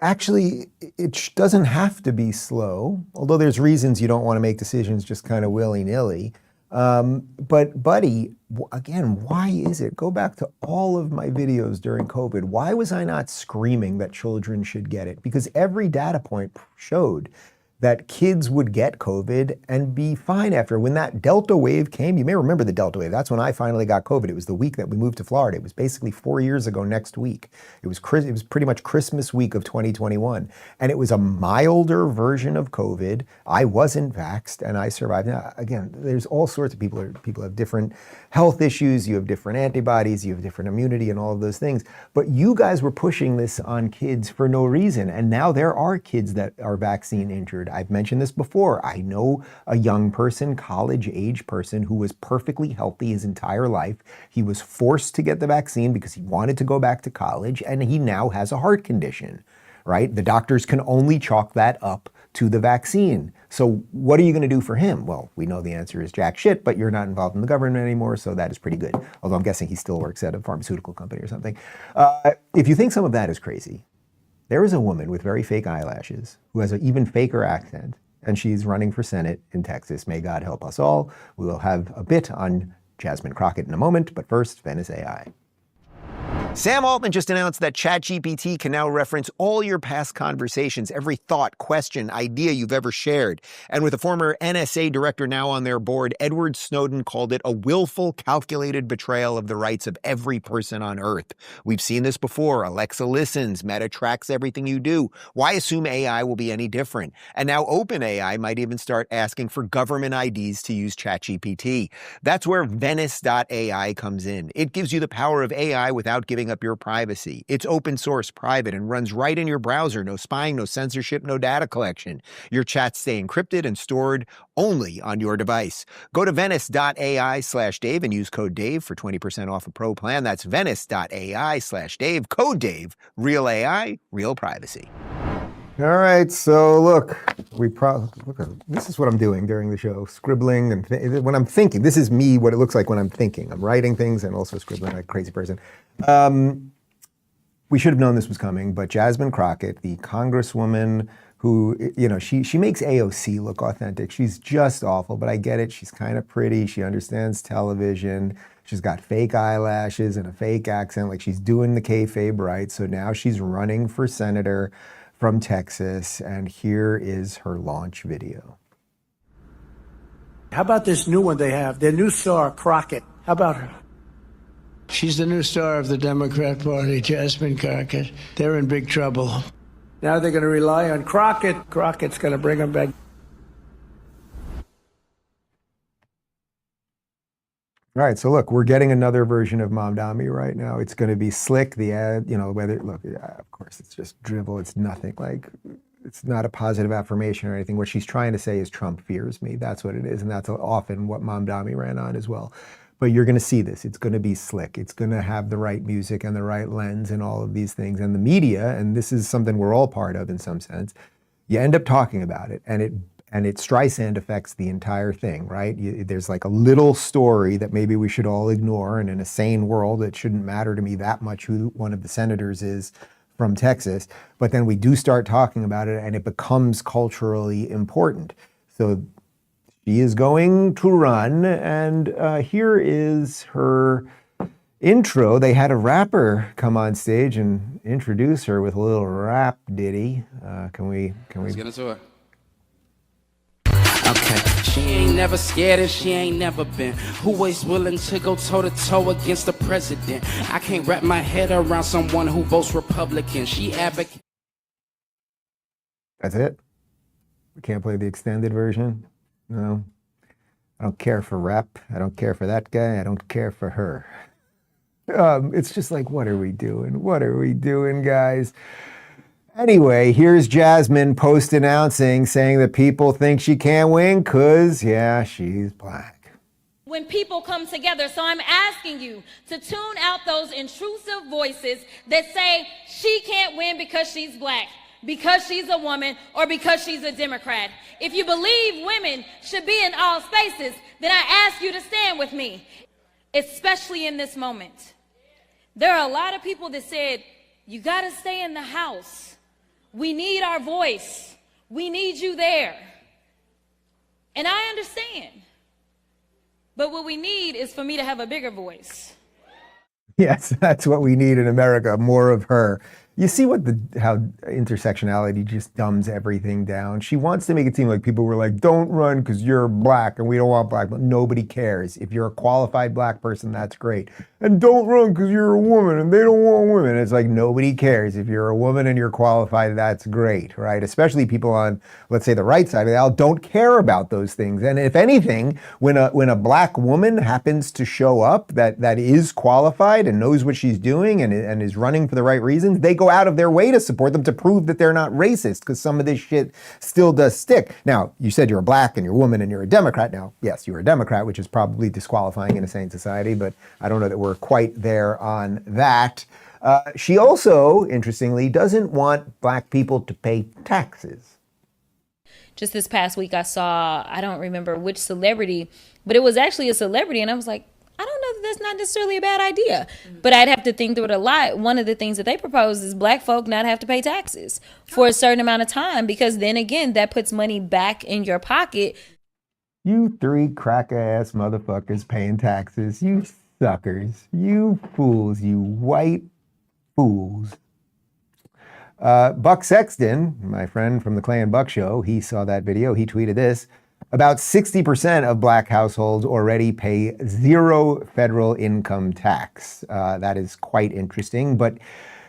Actually, it doesn't have to be slow, although there's reasons you don't want to make decisions just kind of willy-nilly. But buddy, again, why is it? Go back to all of my videos during COVID. Why was I not screaming that children should get it? Because every data point showed that kids would get COVID and be fine after. When that Delta wave came, you may remember the Delta wave. That's when I finally got COVID. It was the week that we moved to Florida. It was basically 4 years ago next week. It was pretty much Christmas week of 2021. And it was a milder version of COVID. I wasn't vaxxed and I survived. Now, again, there's all sorts of people. People have different health issues. You have different antibodies. You have different immunity and all of those things. But you guys were pushing this on kids for no reason. And now there are kids that are vaccine injured. record. I've mentioned this before. I know a young person, college-age person, who was perfectly healthy his entire life. He was forced to get the vaccine because he wanted to go back to college, and he now has a heart condition, right? The doctors can only chalk that up to the vaccine. So what are you going to do for him? Well, we know the answer is jack shit, but you're not involved in the government anymore, so that is pretty good. Although I'm guessing he still works at a pharmaceutical company or something. If you think some of that is crazy, there is a woman with very fake eyelashes who has an even faker accent, and she's running for Senate in Texas. May God help us all. We will have a bit on Jasmine Crockett in a moment, but first, Venice AI. Sam Altman just announced that ChatGPT can now reference all your past conversations, every thought, question, idea you've ever shared. And with a former NSA director now on their board, Edward Snowden called it a willful, calculated betrayal of the rights of every person on Earth. We've seen this before. Alexa listens. Meta tracks everything you do. Why assume AI will be any different? And now OpenAI might even start asking for government IDs to use ChatGPT. That's where Venice.ai comes in. It gives you the power of AI without giving up your privacy. It's open source, private, and runs right in your browser. No spying, no censorship, no data collection. Your chats stay encrypted and stored only on your device. Go to venice.ai/Dave and use code Dave for 20% off a pro plan. That's venice.ai/Dave, code Dave. Real AI, real privacy. All right, so look, this is what I'm doing during the show, scribbling and when I'm thinking. This is me, what it looks like when I'm thinking. I'm writing things and also scribbling like a crazy person. We should have known this was coming, but Jasmine Crockett, the congresswoman who, you know, she makes AOC look authentic. She's just awful, but I get it. She's kind of pretty. She understands television. She's got fake eyelashes and a fake accent, like she's doing the kayfabe right. So now she's running for senator from Texas, and here is her launch video. How about this new one they have, their new star, Crockett? How about her? She's the new star of the Democrat Party, Jasmine Crockett. They're in big trouble. Now they're going to rely on Crockett. Crockett's going to bring them back. All right, so look, we're getting another version of Mamdani right now. It's going to be slick, the ad, you know, whether, look, of course, it's just drivel. It's nothing like, it's not a positive affirmation or anything. What she's trying to say is Trump fears me. That's what it is. And that's often what Mamdani ran on as well. But you're going to see this. It's going to be slick. It's going to have the right music and the right lens and all of these things. And the media, and this is something we're all part of in some sense, you end up talking about it, and it Streisand affects the entire thing, right? There's like a little story that maybe we should all ignore, and in a sane world, it shouldn't matter to me that much who one of the senators is from Texas. But then we do start talking about it, and it becomes culturally important. So she is going to run, and here is her intro. They had a rapper come on stage and introduce her with a little rap ditty. Can we? Let's get into it. Okay, she ain't never scared and she ain't never been always willing to go toe-to-toe against the president. I can't wrap my head around someone who votes Republican. She advocates. That's it? We can't play the extended version? No. I don't care for rap. I don't care for that guy. I don't care for her. It's just like, what are we doing? What are we doing, guys? Anyway, here's Jasmine post-announcing, saying that people think she can't win because, yeah, she's black. When people come together, so I'm asking you to tune out those intrusive voices that say she can't win because she's black, because she's a woman, or because she's a Democrat. If you believe women should be in all spaces, then I ask you to stand with me, especially in this moment. There are a lot of people that said, you gotta stay in the house. We need our voice. We need you there. And I understand. But what we need is for me to have a bigger voice. Yes, that's what we need in America, more of her. You see how intersectionality just dumbs everything down. She wants to make it seem like people were like, don't run because you're black and we don't want black. But nobody cares. If you're a qualified black person, that's great. And don't run because you're a woman and they don't want women. It's like nobody cares. If you're a woman and you're qualified, that's great, right? Especially people on, let's say, the right side of the aisle don't care about those things. And if anything, when a black woman happens to show up that is qualified and knows what she's doing and is running for the right reasons, they go go out of their way to support them to prove that they're not racist, because some of this shit still does stick. Now, you said you're a black and you're a woman and you're a Democrat. Now, yes, you're a Democrat, which is probably disqualifying in a sane society, but I don't know that we're quite there on that. She also, interestingly, doesn't want black people to pay taxes. Just this past week, I saw, I don't remember which celebrity, but it was actually a celebrity. And I was like, I don't know that that's not necessarily a bad idea, but I'd have to think through it a lot. One of the things that they propose is black folk not have to pay taxes for a certain amount of time, because then again, that puts money back in your pocket. You three crack-ass motherfuckers paying taxes. You suckers. You fools. You white fools. Buck Sexton, my friend from the Clay and Buck show, he saw that video. He tweeted this. About 60% of black households already pay zero federal income tax. That is quite interesting, but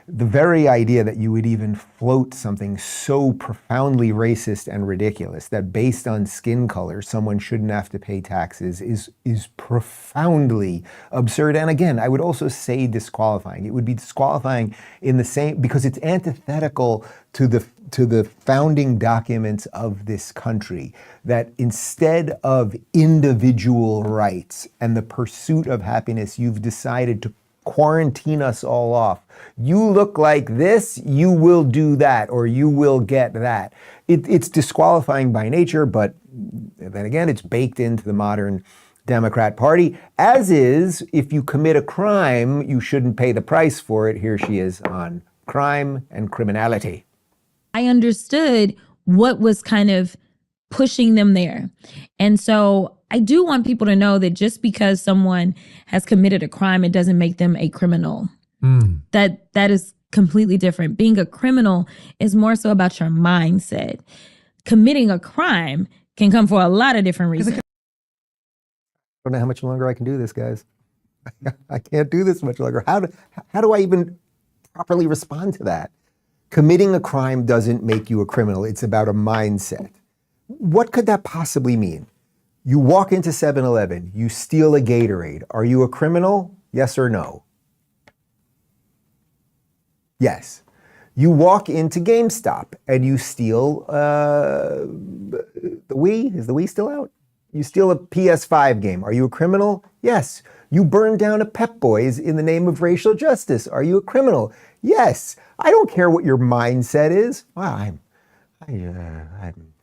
the very idea that you would even float something so profoundly racist and ridiculous that based on skin color, someone shouldn't have to pay taxes is profoundly absurd. And again, I would also say disqualifying. It would be disqualifying in the same, because it's antithetical to the founding documents of this country, that instead of individual rights and the pursuit of happiness, you've decided to quarantine us all off. You look like this, you will do that, or you will get that. It's disqualifying by nature, but then again, it's baked into the modern Democrat Party, as is, if you commit a crime, you shouldn't pay the price for it. Here she is on crime and criminality. I understood what was kind of pushing them there. And so I do want people to know that just because someone has committed a crime, it doesn't make them a criminal. That is completely different. Being a criminal is more so about your mindset. Committing a crime can come for a lot of different reasons. I don't know how much longer I can do this, guys. I can't do this much longer. How do I even properly respond to that? Committing a crime doesn't make you a criminal. It's about a mindset. What could that possibly mean? You walk into 7-Eleven, you steal a Gatorade. Are you a criminal? Yes or no? Yes. You walk into GameStop and you steal the Wii. Is the Wii still out? You steal a PS5 game. Are you a criminal? Yes. You burn down a Pep Boys in the name of racial justice. Are you a criminal? Yes. I don't care what your mindset is. Wow, I'm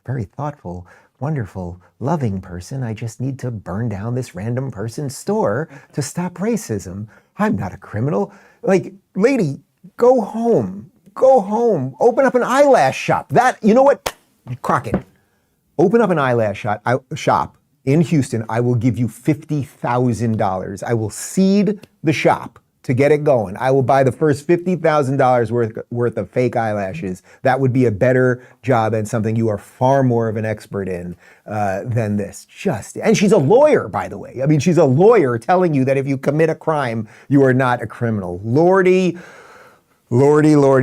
very thoughtful, wonderful, loving person. I just need to burn down this random person's store to stop racism. I'm not a criminal. Like, lady, go home. Go home. Open up an eyelash shop. You know what? Crockett, open up an eyelash shop in Houston. I will give you $50,000. I will seed the shop to get it going. I will buy the first $50,000 worth of fake eyelashes. That would be a better job and something you are far more of an expert in than this. And she's a lawyer, by the way. I mean, she's a lawyer telling you that if you commit a crime, you are not a criminal. Lordy.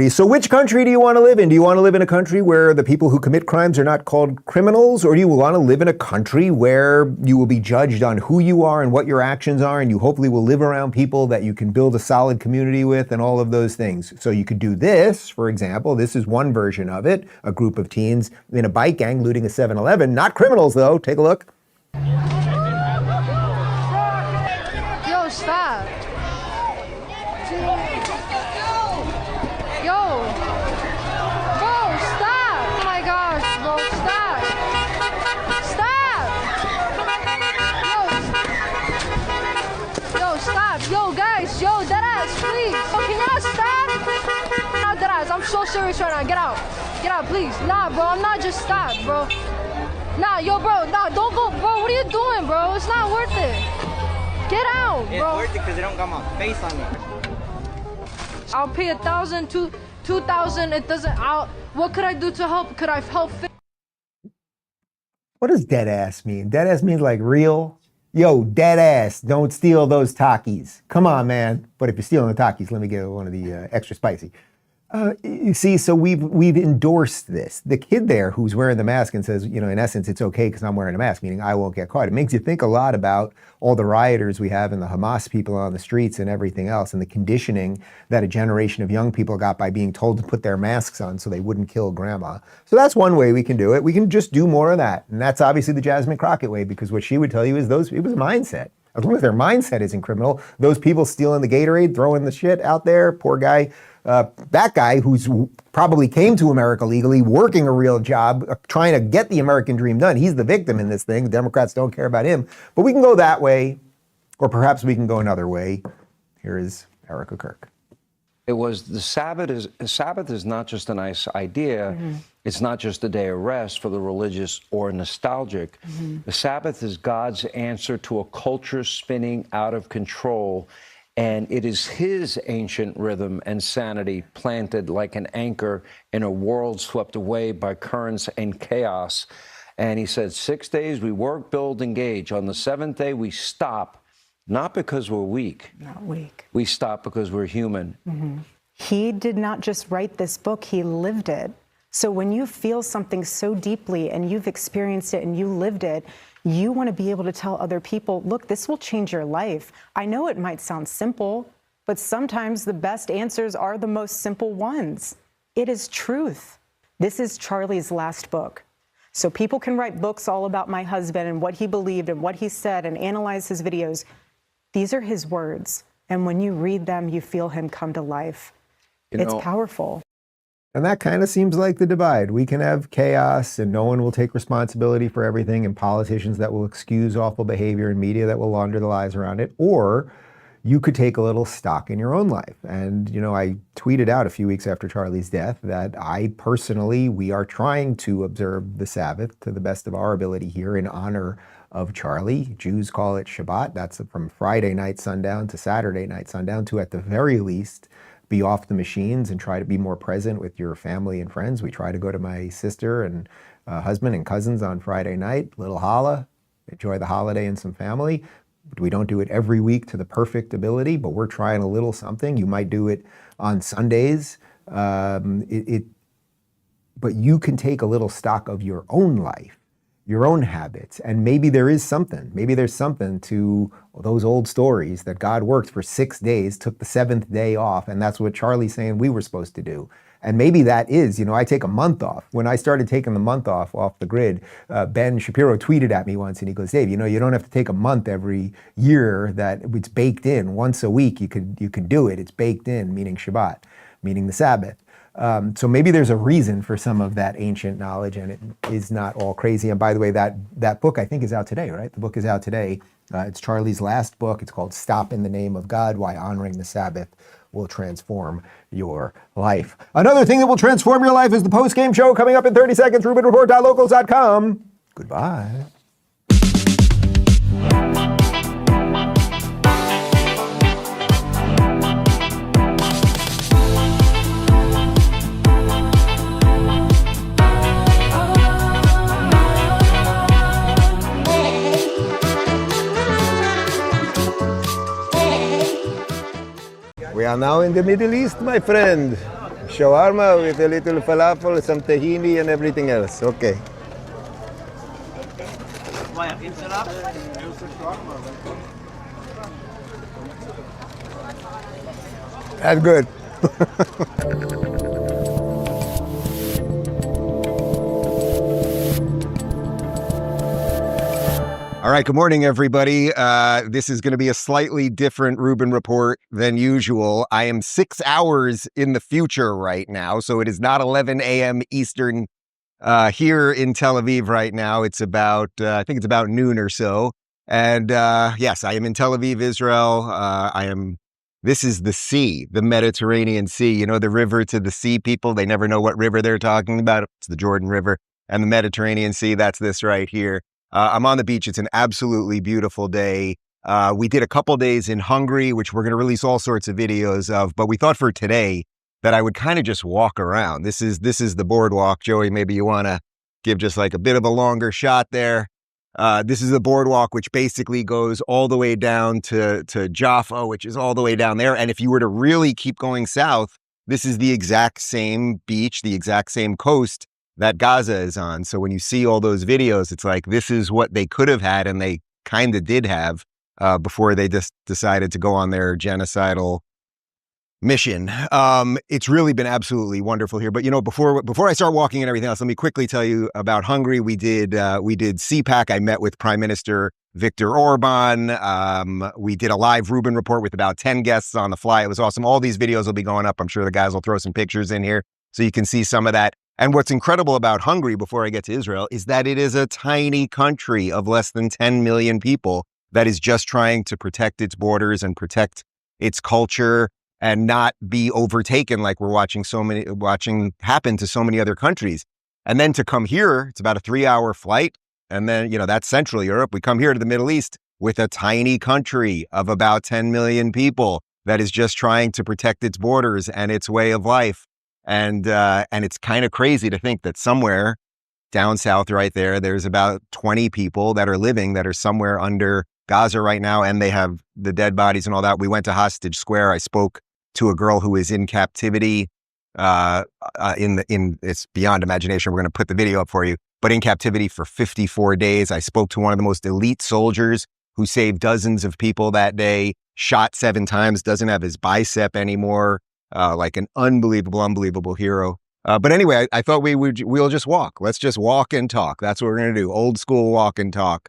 So which country do you want to live in? Do you want to live in a country where the people who commit crimes are not called criminals? Or do you want to live in a country where you will be judged on who you are and what your actions are, and you hopefully will live around people that you can build a solid community with and all of those things? So you could do this, for example. This is one version of it. A group of teens in a bike gang looting a 7-Eleven. Not criminals, though. Take a look. Yo, stop. I'm so serious right now. Get out. Get out, please. Nah, bro. I'm not just stop, bro. Nah, yo, bro. Nah, don't go, bro. What are you doing, bro? It's not worth it. Get out, bro. It's worth it because they don't got my face on it. I'll pay 1,000, 2,000. It doesn't. What could I do to help? Could I help? What does dead ass mean? Dead ass means like real. Yo, dead ass. Don't steal those Takis. Come on, man. But if you're stealing the Takis, let me get one of the extra spicy. You see, so we've endorsed this. The kid there who's wearing the mask and says, in essence, it's okay because I'm wearing a mask, meaning I won't get caught. It makes you think a lot about all the rioters we have and the Hamas people on the streets and everything else, and the conditioning that a generation of young people got by being told to put their masks on so they wouldn't kill grandma. So that's one way we can do it. We can just do more of that. And that's obviously the Jasmine Crockett way, because what she would tell you is it was a mindset. As long as their mindset isn't criminal, those people stealing the Gatorade, throwing the shit out there, poor guy, that guy who's probably came to America legally, working a real job, trying to get the American dream done. He's the victim in this thing. The Democrats don't care about him. But we can go that way, or perhaps we can go another way. Here is Erica Kirk. It was the Sabbath is not just a nice idea. Mm-hmm. It's not just a day of rest for the religious or nostalgic. Mm-hmm. The Sabbath is God's answer to a culture spinning out of control. And it is his ancient rhythm and sanity planted like an anchor in a world swept away by currents and chaos. And he said, 6 days we work, build, engage. On the seventh day we stop, not because we're weak. Not weak. We stop because we're human. Mm-hmm. He did not just write this book, he lived it. So when you feel something so deeply and you've experienced it and you lived it, you want to be able to tell other people, look, this will change your life. I know it might sound simple, but sometimes the best answers are the most simple ones. It is truth. This is Charlie's last book. So people can write books all about my husband and what he believed and what he said and analyze his videos. These are his words. And when you read them, you feel him come to life. It's powerful. And that kind of seems like the divide. We can have chaos and no one will take responsibility for everything, and politicians that will excuse awful behavior and media that will launder the lies around it. Or you could take a little stock in your own life. And, I tweeted out a few weeks after Charlie's death that we are trying to observe the Sabbath to the best of our ability here in honor of Charlie. Jews call it Shabbat. That's from Friday night sundown to Saturday night sundown, to at the very least be off the machines and try to be more present with your family and friends. We try to go to my sister and husband and cousins on Friday night, little holla, enjoy the holiday and some family. We don't do it every week to the perfect ability, but we're trying a little something. You might do it on Sundays. But you can take a little stock of your own life, your own habits, and maybe there's something to those old stories that God worked for 6 days, took the seventh day off, and that's what Charlie's saying we were supposed to do. And maybe that is, I take a month off. When I started taking the month off the grid, Ben Shapiro tweeted at me once and he goes, Dave, you don't have to take a month every year, that it's baked in. Once a week you could do it. It's baked in, meaning Shabbat, meaning the Sabbath. So maybe there's a reason for some of that ancient knowledge, and it is not all crazy. And by the way, that book I think is out today, right? The book is out today. It's Charlie's last book. It's called Stop in the Name of God, Why Honoring the Sabbath Will Transform Your Life. Another thing that will transform your life is the post-game show coming up in 30 seconds. RubinReport.locals.com. Goodbye. We are now in the Middle East, my friend. Shawarma with a little falafel, some tahini and everything else. Okay. That's good. All right, good morning, everybody. This is going to be a slightly different Rubin Report than usual. I am 6 hours in the future right now, so it is not 11 a.m. Eastern here in Tel Aviv right now. It's about, I think it's about noon or so. And yes, I am in Tel Aviv, Israel. This is the sea, the Mediterranean Sea. The river to the sea, people, they never know what river they're talking about. It's the Jordan River. And the Mediterranean Sea, that's this right here. I'm on the beach. It's an absolutely beautiful day. We did a couple days in Hungary, which we're going to release all sorts of videos of, but we thought for today that I would kind of just walk around. This is the boardwalk. Joey, maybe you want to give just like a bit of a longer shot there. This is the boardwalk, which basically goes all the way down to Jaffa, which is all the way down there. And if you were to really keep going south, this is the exact same beach, the exact same coast that Gaza is on. So when you see all those videos, it's like, this is what they could have had, and they kind of did have before they just decided to go on their genocidal mission. It's really been absolutely wonderful here. But, you know, before I start walking and everything else, let me quickly tell you about Hungary. We did CPAC. I met with Prime Minister Viktor Orban. We did a live Rubin report with about 10 guests on the fly. It was awesome. All these videos will be going up. I'm sure the guys will throw some pictures in here so you can see some of that. And what's incredible about Hungary, before I get to Israel, is that it is a tiny country of less than 10 million people that is just trying to protect its borders and protect its culture and not be overtaken like we're watching happen to so many other countries. And then to come here, it's about a 3-hour flight. And then, you know, that's Central Europe. We come here to the Middle East with a tiny country of about 10 million people that is just trying to protect its borders and its way of life. And it's kind of crazy to think that somewhere down south right there, there's about 20 people that are somewhere under Gaza right now, and they have the dead bodies and all that. We went to Hostage Square. I spoke to a girl who is in captivity. It's beyond imagination. We're going to put the video up for you, but in captivity for 54 days. I spoke to one of the most elite soldiers who saved dozens of people that day, shot 7 times, doesn't have his bicep anymore, like an unbelievable hero. But anyway, I thought we'll just walk. Let's just walk and talk. That's what we're going to do. Old school walk and talk.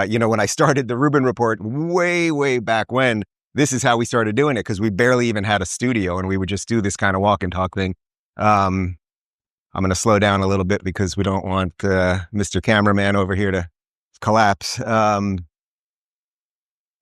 You know, when I started the Rubin Report way back when, this is how we started doing it, because we barely even had a studio, and we would just do this kind of walk and talk thing. I'm going to slow down a little bit because we don't want Mr. Cameraman over here to collapse.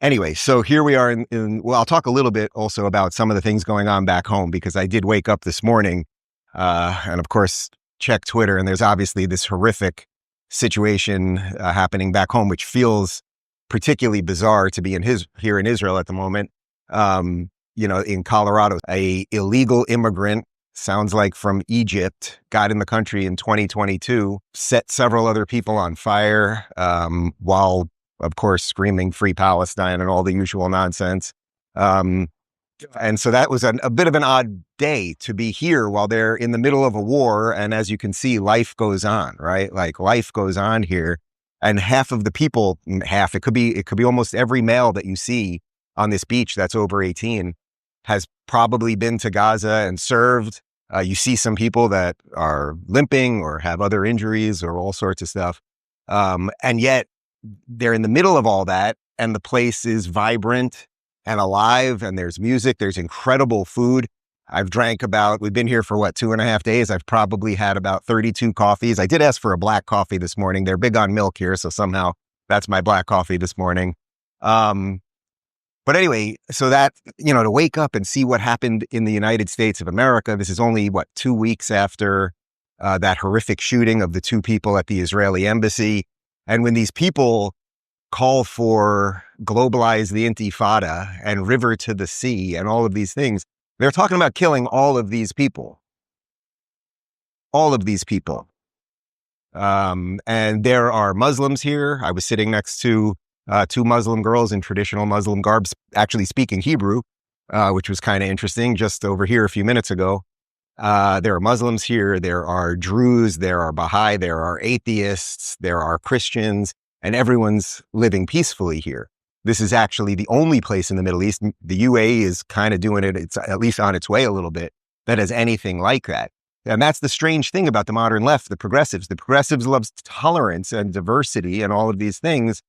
Anyway, so here we are well, I'll talk a little bit also about some of the things going on back home, because I did wake up this morning and of course check Twitter, and there's obviously this horrific situation happening back home, which feels particularly bizarre to be here in Israel at the moment. You know, in Colorado, a illegal immigrant, sounds like from Egypt, got in the country in 2022, set several other people on fire, while, of course, screaming Free Palestine and all the usual nonsense. And so that was a bit of an odd day to be here while they're in the middle of a war. And as you can see, life goes on, right? Like, life goes on here. And half of the people, it could be almost every male that you see on this beach that's over 18 has probably been to Gaza and served. You see some people that are limping or have other injuries or all sorts of stuff. And yet they're in the middle of all that, and the place is vibrant and alive, and there's music, there's incredible food. We've been here for 2.5 days. I've probably had about 32 coffees. I did ask for a black coffee this morning. They're big on milk here, so somehow that's my black coffee this morning. But anyway, so that, you know, to wake up and see what happened in the United States of America, this is only 2 weeks after that horrific shooting of the 2 people at the Israeli embassy. And when these people call for globalize the Intifada and river to the sea and all of these things, they're talking about killing all of these people. All of these people. And there are Muslims here. I was sitting next to 2 Muslim girls in traditional Muslim garb, actually speaking Hebrew, which was kind of interesting, just over here a few minutes ago. There are Muslims here. There are Druze. There are Baha'i. There are atheists. There are Christians. And everyone's living peacefully here. This is actually the only place in the Middle East. The UAE is kind of doing it. It's at least on its way a little bit, that has anything like that. And that's the strange thing about the modern left, the progressives. The progressives love tolerance and diversity and all of these things.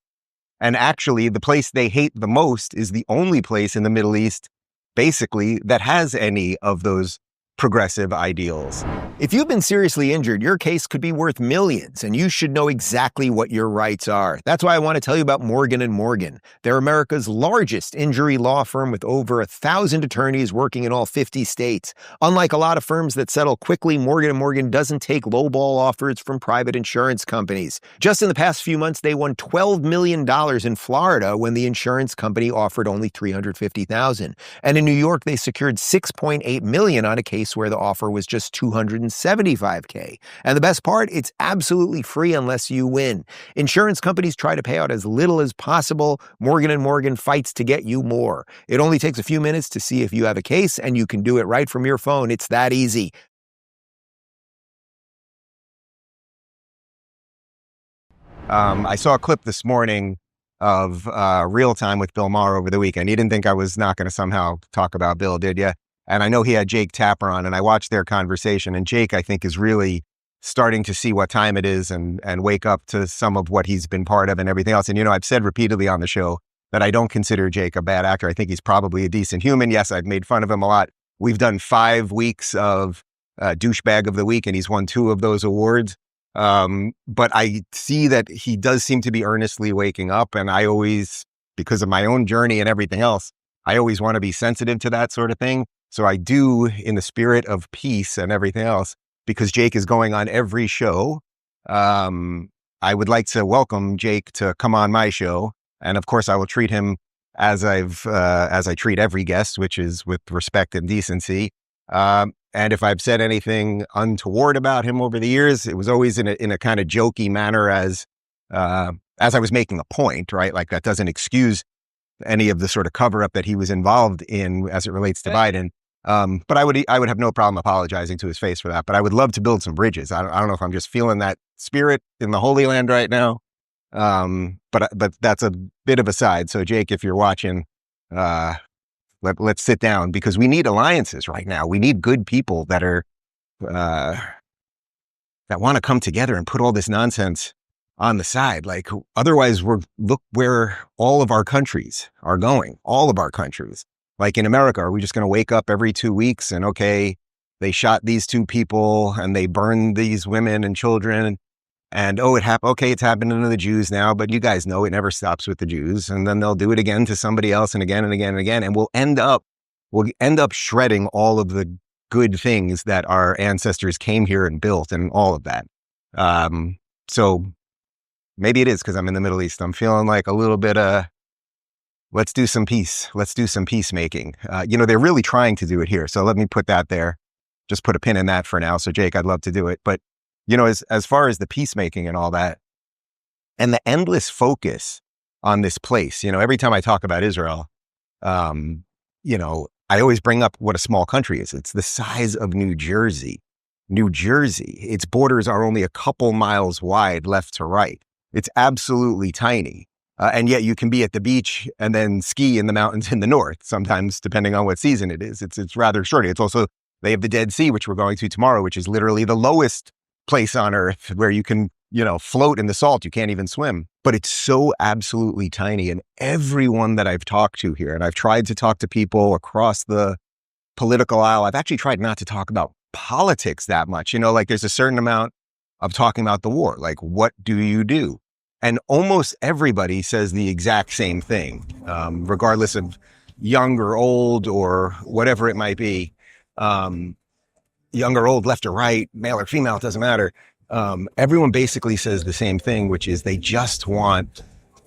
And actually, the place they hate the most is the only place in the Middle East, basically, that has any of those progressive ideals. If you've been seriously injured, your case could be worth millions, and you should know exactly what your rights are. That's why I want to tell you about Morgan & Morgan. They're America's largest injury law firm with over 1,000 attorneys working in all 50 states. Unlike a lot of firms that settle quickly, Morgan & Morgan doesn't take lowball offers from private insurance companies. Just in the past few months, they won $12 million in Florida when the insurance company offered only $350,000. And in New York, they secured $6.8 million on a case case where the offer was just $275K. And the best part, it's absolutely free unless you win. Insurance companies try to pay out as little as possible. Morgan & Morgan fights to get you more. It only takes a few minutes to see if you have a case, and you can do it right from your phone. It's that easy. I saw a clip this morning of Real Time with Bill Maher over the weekend. You didn't think I was not going to somehow talk about Bill, did you? And I know he had Jake Tapper on, and I watched their conversation. And Jake, I think, is really starting to see what time it is and wake up to some of what he's been part of and everything else. And, you know, I've said repeatedly on the show that I don't consider Jake a bad actor. I think he's probably a decent human. Yes, I've made fun of him a lot. We've done 5 weeks of Douchebag of the Week, and he's won 2 of those awards. But I see that he does seem to be earnestly waking up. And I always, because of my own journey and everything else, I always want to be sensitive to that sort of thing. So I do, in the spirit of peace and everything else, because Jake is going on every show, I would like to welcome Jake to come on my show. And of course, I will treat him as I treat every guest, which is with respect and decency. And if I've said anything untoward about him over the years, it was always in a kind of jokey manner as I was making a point, right? Like that doesn't excuse any of the sort of cover up that he was involved in as it relates to Biden. But I would have no problem apologizing to his face for that. But I would love to build some bridges. I don't know if I'm just feeling that spirit in the Holy Land right now. But that's a bit of a side. So Jake, if you're watching, let's sit down, because we need alliances right now. We need good people that are that want to come together and put all this nonsense on the side. Like otherwise, look where all of our countries are going. All of our countries. Like in America, are we just going to wake up every 2 weeks and okay, they shot these 2 people and they burned these women and children, and oh, it happened. Okay, it's happening to the Jews now, but you guys know it never stops with the Jews, and then they'll do it again to somebody else, and again and again and again, and we'll end up shredding all of the good things that our ancestors came here and built, and all of that. So maybe it is because I'm in the Middle East. I'm feeling like a little bit let's do some peace. Let's do some peacemaking. You know, they're really trying to do it here. So let me put that there. Just put a pin in that for now. So Jake, I'd love to do it. But, you know, as far as the peacemaking and all that, and the endless focus on this place, you know, every time I talk about Israel, you know, I always bring up what a small country is. It's the size of New Jersey. New Jersey, its borders are only a couple miles wide left to right. It's absolutely tiny. And yet you can be at the beach and then ski in the mountains in the north, sometimes depending on what season it is. It's rather short. It's also, they have the Dead Sea, which we're going to tomorrow, which is literally the lowest place on earth where you can, you know, float in the salt. You can't even swim. But it's so absolutely tiny. And everyone that I've talked to here, and I've tried to talk to people across the political aisle, I've actually tried not to talk about politics that much. You know, like there's a certain amount of talking about the war. Like, what do you do? And almost everybody says the exact same thing, regardless of young or old or whatever it might be. Young or old, left or right, male or female, it doesn't matter. Everyone basically says the same thing, which is they just want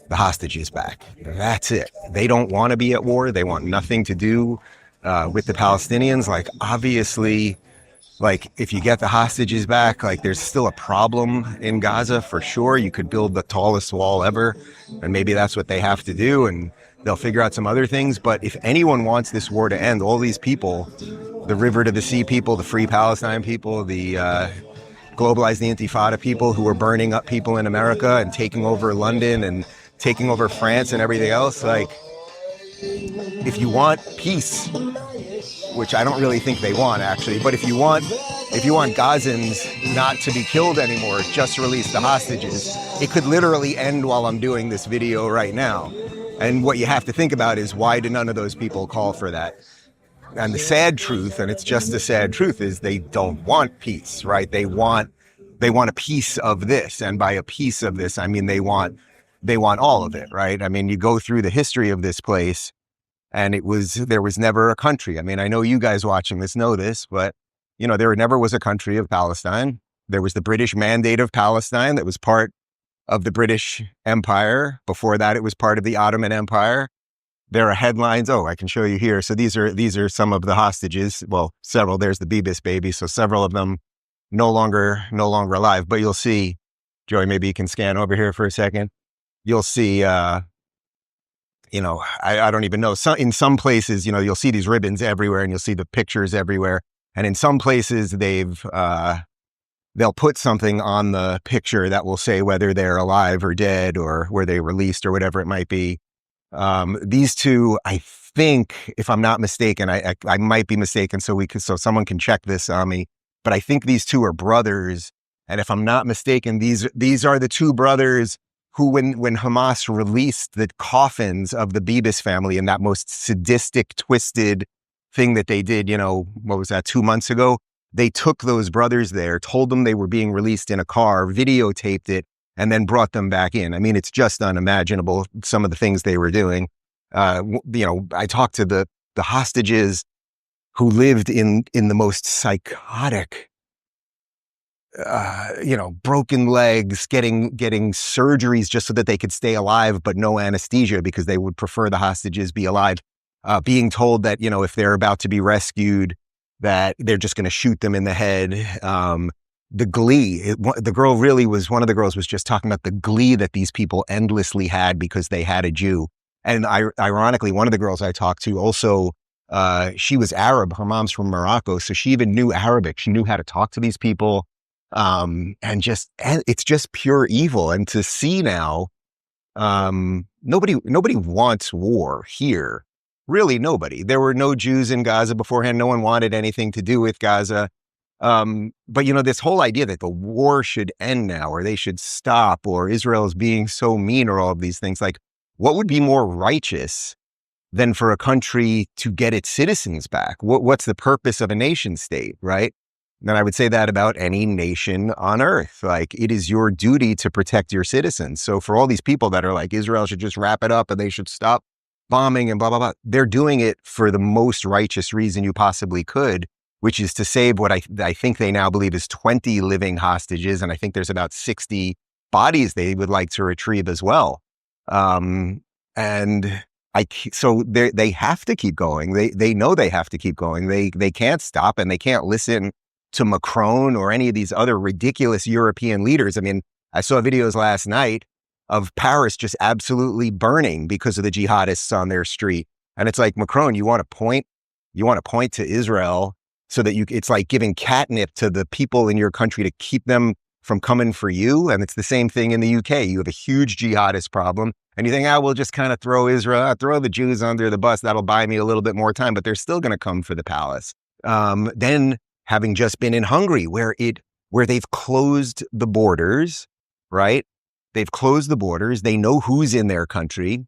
the hostages back. That's it. They don't want to be at war. They want nothing to do with the Palestinians. Like, obviously, like if you get the hostages back, like there's still a problem in Gaza for sure. You could build the tallest wall ever, and maybe that's what they have to do, and they'll figure out some other things. But if anyone wants this war to end, all these people, the river to the sea people, the Free Palestine people, the Globalize the Intifada people who are burning up people in America and taking over London and taking over France and everything else, like if you want peace, which I don't really think they want actually, but if you want Gazans not to be killed anymore, just release the hostages. It could literally end while I'm doing this video right now. And what you have to think about is, why do none of those people call for that? And the sad truth, and it's just a sad truth, is they don't want peace, right? They want a piece of this. And by a piece of this, I mean, they want all of it, right? I mean, you go through the history of this place, and there was never a country. I mean, I know you guys watching this know this, but you know, there never was a country of Palestine. There was the British Mandate of Palestine that was part of the British Empire. Before that, it was part of the Ottoman Empire. there are headlines. Oh, I can show you here. So these are some of the hostages. Well, several. There's the Bebis baby. So several of them no longer alive. But you'll see, Joey, maybe you can scan over here for a second. You'll see, I don't even know. In some places, you'll see these ribbons everywhere, and you'll see the pictures everywhere. And in some places, they'll put something on the picture that will say whether they're alive or dead or where they released or whatever it might be. These two, I think, if I'm not mistaken, I might be mistaken, so someone can check this on me, but I think these two are brothers. And if I'm not mistaken, these are the two brothers who, when Hamas released the coffins of the Bebis family in that most sadistic, twisted thing that they did, what was that, 2 months ago? They took those brothers there, told them they were being released in a car, videotaped it, and then brought them back in. I mean, it's just unimaginable, some of the things they were doing. I talked to the hostages who lived in the most psychotic, broken legs, getting surgeries just so that they could stay alive, but no anesthesia because they would prefer the hostages be alive. Being told that, if they're about to be rescued, that they're just going to shoot them in the head. The glee, one of the girls was just talking about the glee that these people endlessly had because they had a Jew. And ironically, one of the girls I talked to also, she was Arab. Her mom's from Morocco. So she even knew Arabic. She knew how to talk to these people. And it's just pure evil. And to see now, nobody wants war here. Really, nobody. There were no Jews in Gaza beforehand. No one wanted anything to do with Gaza. But this whole idea that the war should end now, or they should stop, or Israel is being so mean, or all of these things, like, what would be more righteous than for a country to get its citizens back? What's the purpose of a nation state, right? And I would say that about any nation on earth. Like, it is your duty to protect your citizens. So for all these people that are like, Israel should just wrap it up and they should stop bombing and blah, blah, blah, they're doing it for the most righteous reason you possibly could, which is to save what I think they now believe is 20 living hostages. And I think there's about 60 bodies they would like to retrieve as well. So they have to keep going. They know they have to keep going. They can't stop, and they can't listen to Macron or any of these other ridiculous European leaders. I mean, I saw videos last night of Paris just absolutely burning because of the jihadists on their street. And it's like, Macron, you want to point to Israel so that it's like giving catnip to the people in your country to keep them from coming for you. And it's the same thing in the UK. You have a huge jihadist problem, and you think, we'll just kind of throw the Jews under the bus. That'll buy me a little bit more time, but they're still going to come for the palace. Then having just been in Hungary, where they've closed the borders, right? They've closed the borders. They know who's in their country.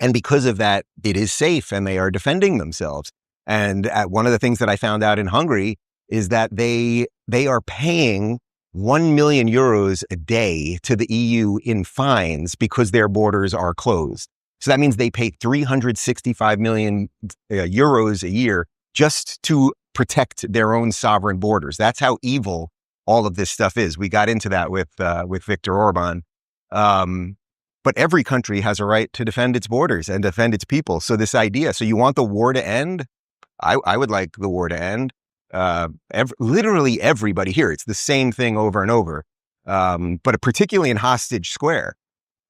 And because of that, it is safe, and they are defending themselves. And one of the things that I found out in Hungary is that they are paying 1 million euros a day to the EU in fines because their borders are closed. So that means they pay 365 million euros a year just to protect their own sovereign borders. That's how evil all of this stuff is. We got into that with Viktor Orban. But every country has a right to defend its borders and defend its people. So this idea, so you want the war to end? I would like the war to end. Literally everybody here, it's the same thing over and over. But particularly in Hostage Square,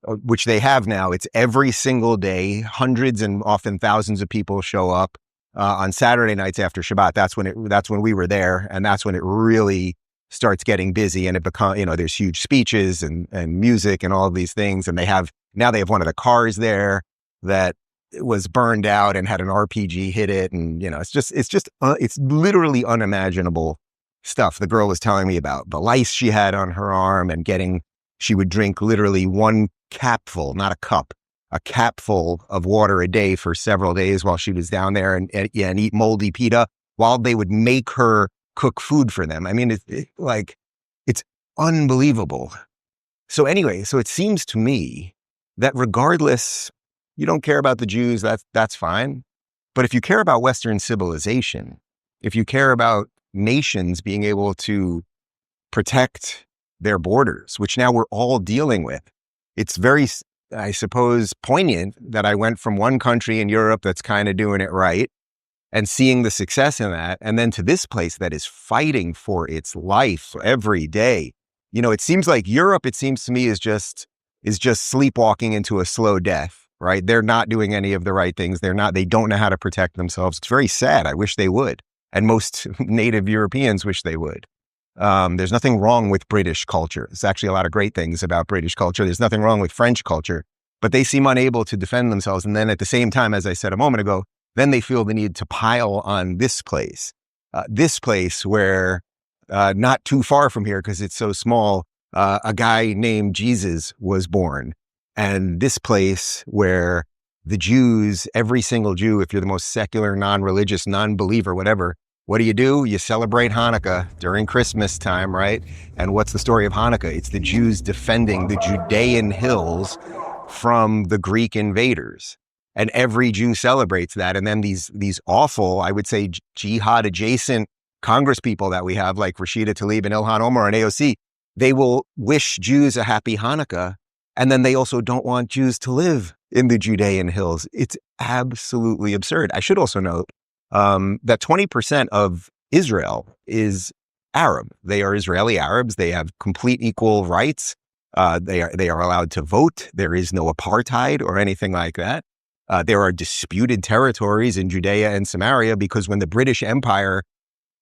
which they have now, it's every single day, hundreds and often thousands of people show up on Saturday nights after Shabbat. That's when we were there, and that's when it really starts getting busy, and it becomes, there's huge speeches and music and all of these things. And they have one of the cars there that was burned out and had an RPG hit it. And, it's literally unimaginable stuff. The girl was telling me about the lice she had on her arm, and she would drink literally one capful, not a cup, a capful of water a day for several days while she was down there, and eat moldy pita while they would make her cook food for them. I mean, it's unbelievable. So anyway, so it seems to me that regardless, you don't care about the Jews, that's fine. But if you care about Western civilization, if you care about nations being able to protect their borders, which now we're all dealing with, it's very I suppose, poignant that I went from one country in Europe that's kind of doing it right and seeing the success in that, and then to this place that is fighting for its life every day. You know, it seems like Europe, it seems to me, is just sleepwalking into a slow death, right? They're not doing any of the right things. They don't know how to protect themselves. It's very sad. I wish they would. And most native Europeans wish they would. There's nothing wrong with British culture. There's actually a lot of great things about British culture. There's nothing wrong with French culture, but they seem unable to defend themselves. And then at the same time, as I said a moment ago, then they feel the need to pile on this place where not too far from here, because it's so small, a guy named Jesus was born. And this place where the Jews, every single Jew, if you're the most secular, non-religious, non-believer, whatever, what do? You celebrate Hanukkah during Christmas time, right? And what's the story of Hanukkah? It's the Jews defending the Judean hills from the Greek invaders. And every Jew celebrates that. And then these awful, I would say, jihad adjacent Congress people that we have, like Rashida Tlaib and Ilhan Omar and AOC, they will wish Jews a happy Hanukkah. And then they also don't want Jews to live in the Judean hills. It's absolutely absurd. I should also note that 20% of Israel is Arab. They are Israeli Arabs. They have complete equal rights. They are allowed to vote. There is no apartheid or anything like that. There are disputed territories in Judea and Samaria because when the British Empire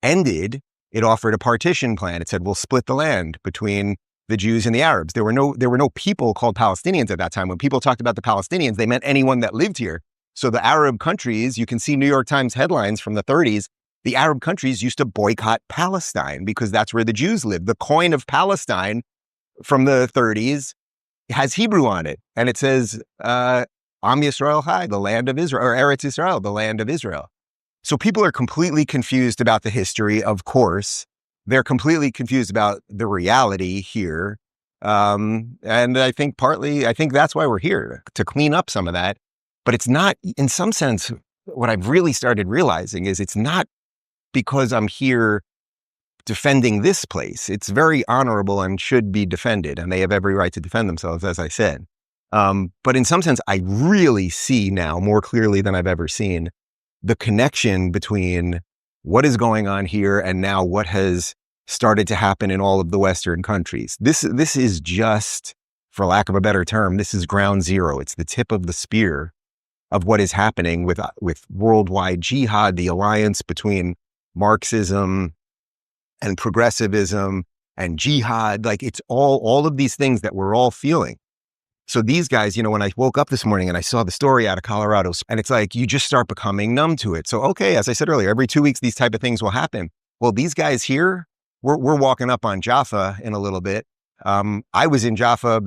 ended, it offered a partition plan. It said, we'll split the land between the Jews and the Arabs. There were no people called Palestinians at that time. When people talked about the Palestinians, they meant anyone that lived here. So the Arab countries, you can see New York Times headlines from the 30s, the Arab countries used to boycott Palestine because that's where the Jews lived. The coin of Palestine from the 30s has Hebrew on it. And it says, Am Yisrael Chai, the land of Israel, or Eretz Israel, the land of Israel. So people are completely confused about the history, of course. They're completely confused about the reality here. And I think that's why we're here, to clean up some of that. But it's not, in some sense, what I've really started realizing is it's not because I'm here defending this place. It's very honorable and should be defended, and they have every right to defend themselves, as I said. But in some sense, I really see now more clearly than I've ever seen the connection between what is going on here and now what has started to happen in all of the Western countries. This is just, for lack of a better term, this is ground zero. It's the tip of the spear of what is happening with worldwide jihad, the alliance between Marxism and progressivism and jihad. Like, it's all of these things that we're all feeling. So these guys, you know, when I woke up this morning and I saw the story out of Colorado, and it's like, you just start becoming numb to it. So, okay, as I said earlier, every 2 weeks, these type of things will happen. Well, these guys here, we're walking up on Jaffa in a little bit. I was in Jaffa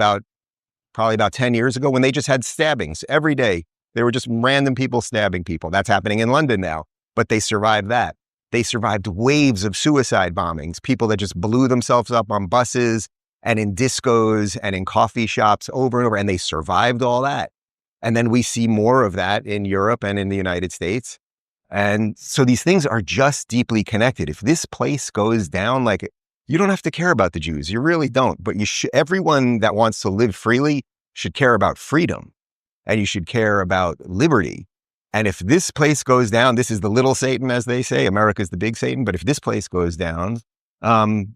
probably about 10 years ago when they just had stabbings every day. They were just random people stabbing people. That's happening in London now, but they survived that. They survived waves of suicide bombings, people that just blew themselves up on buses and in discos and in coffee shops over and over, and they survived all that. And then we see more of that in Europe and in the United States. And so these things are just deeply connected. If this place goes down, like, you don't have to care about the Jews. You really don't. But everyone that wants to live freely should care about freedom, and you should care about liberty. And if this place goes down, this is the little Satan, as they say. America's the big Satan. But if this place goes down,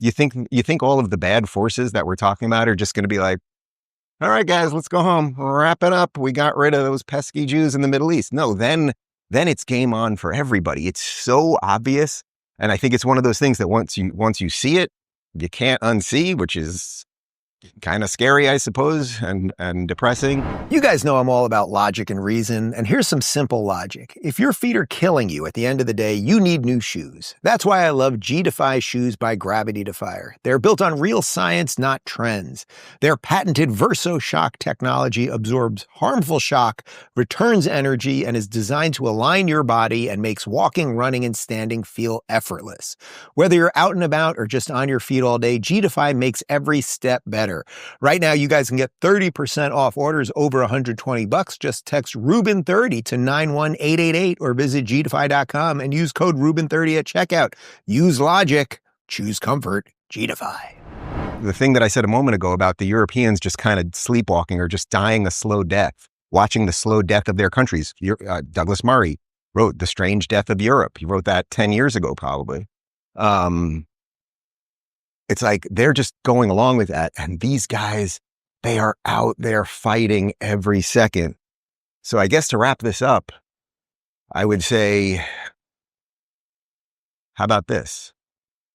you think all of the bad forces that we're talking about are just going to be like, all right, guys, let's go home. Wrap it up. We got rid of those pesky Jews in the Middle East. No, then it's game on for everybody. It's so obvious. And I think it's one of those things that once you see it, you can't unsee, which is kind of scary, I suppose, and depressing. You guys know I'm all about logic and reason, and here's some simple logic. If your feet are killing you at the end of the day, you need new shoes. That's why I love G-Defy shoes by Gravity Defier. They're built on real science, not trends. Their patented Verso Shock technology absorbs harmful shock, returns energy, and is designed to align your body and makes walking, running, and standing feel effortless. Whether you're out and about or just on your feet all day, G-Defy makes every step better. Right now, you guys can get 30% off orders over $120. Just text Rubin30 to 91888 or visit gdefy.com and use code Rubin30 at checkout. Use logic, choose comfort, G-Defy. the thing that I said a moment ago about the Europeans just kind of sleepwalking or just dying a slow death, watching the slow death of their countries. Douglas Murray wrote The Strange Death of Europe. He wrote that 10 years ago, probably. It's like they're just going along with that. And these guys, they are out there fighting every second. So I guess to wrap this up, I would say, how about this?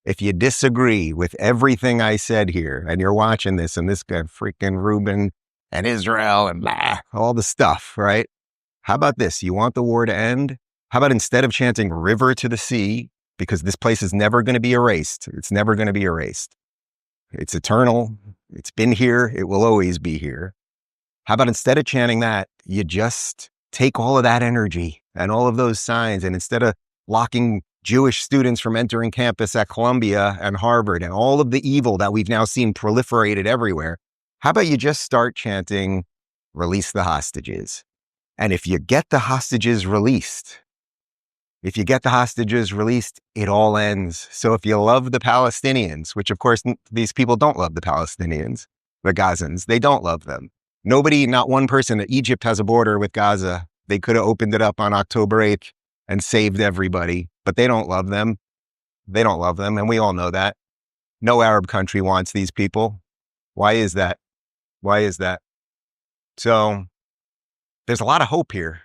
If you disagree with everything I said here and you're watching this and this guy freaking Rubin and Israel and blah, all the stuff, right? How about this? You want the war to end? How about instead of chanting river to the sea, because this place is never going to be erased. It's never going to be erased. It's eternal. It's been here. It will always be here. How about instead of chanting that, you just take all of that energy and all of those signs, and instead of locking Jewish students from entering campus at Columbia and Harvard and all of the evil that we've now seen proliferated everywhere, how about you just start chanting, release the hostages? And if you get the hostages released, it all ends. So if you love the Palestinians, which of course these people don't love the Palestinians, the Gazans, they don't love them. Nobody, not one person, Egypt has a border with Gaza. They could have opened it up on October 8th and saved everybody, but they don't love them. They don't love them, and we all know that. No Arab country wants these people. Why is that? Why is that? So there's a lot of hope here.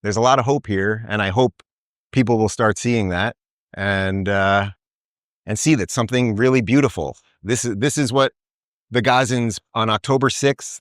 There's a lot of hope here, and I hope people will start seeing that and see that something really beautiful. This is what the Gazans on October 6th,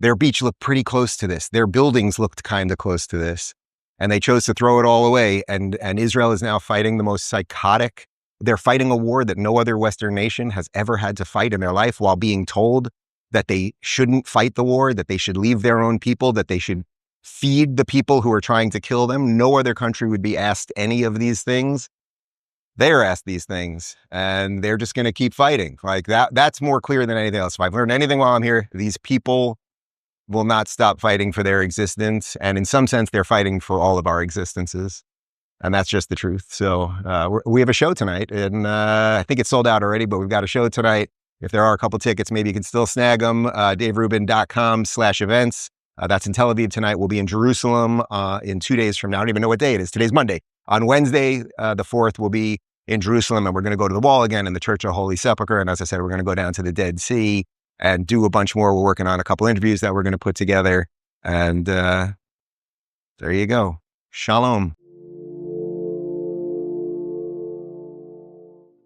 their beach looked pretty close to this. Their buildings looked kind of close to this. And they chose to throw it all away. And Israel is now fighting the most psychotic. They're fighting a war that no other Western nation has ever had to fight in their life, while being told that they shouldn't fight the war, that they should leave their own people, that they should feed the people who are trying to kill them. No other country would be asked any of these things. They're asked these things, and they're just going to keep fighting. Like that's more clear than anything else. If I've learned anything while I'm here, these people will not stop fighting for their existence. And in some sense, they're fighting for all of our existences. And that's just the truth. So we have a show tonight, and I think it's sold out already, but we've got a show tonight. If there are a couple tickets, maybe you can still snag them. DaveRubin.com/events. That's in Tel Aviv tonight. We'll be in Jerusalem in 2 days from now. I don't even know what day it is. Today's Monday. On Wednesday, the 4th, we'll be in Jerusalem, and we're going to go to the wall again in the Church of Holy Sepulchre. And as I said, we're going to go down to the Dead Sea and do a bunch more. We're working on a couple interviews that we're going to put together. And there you go. Shalom.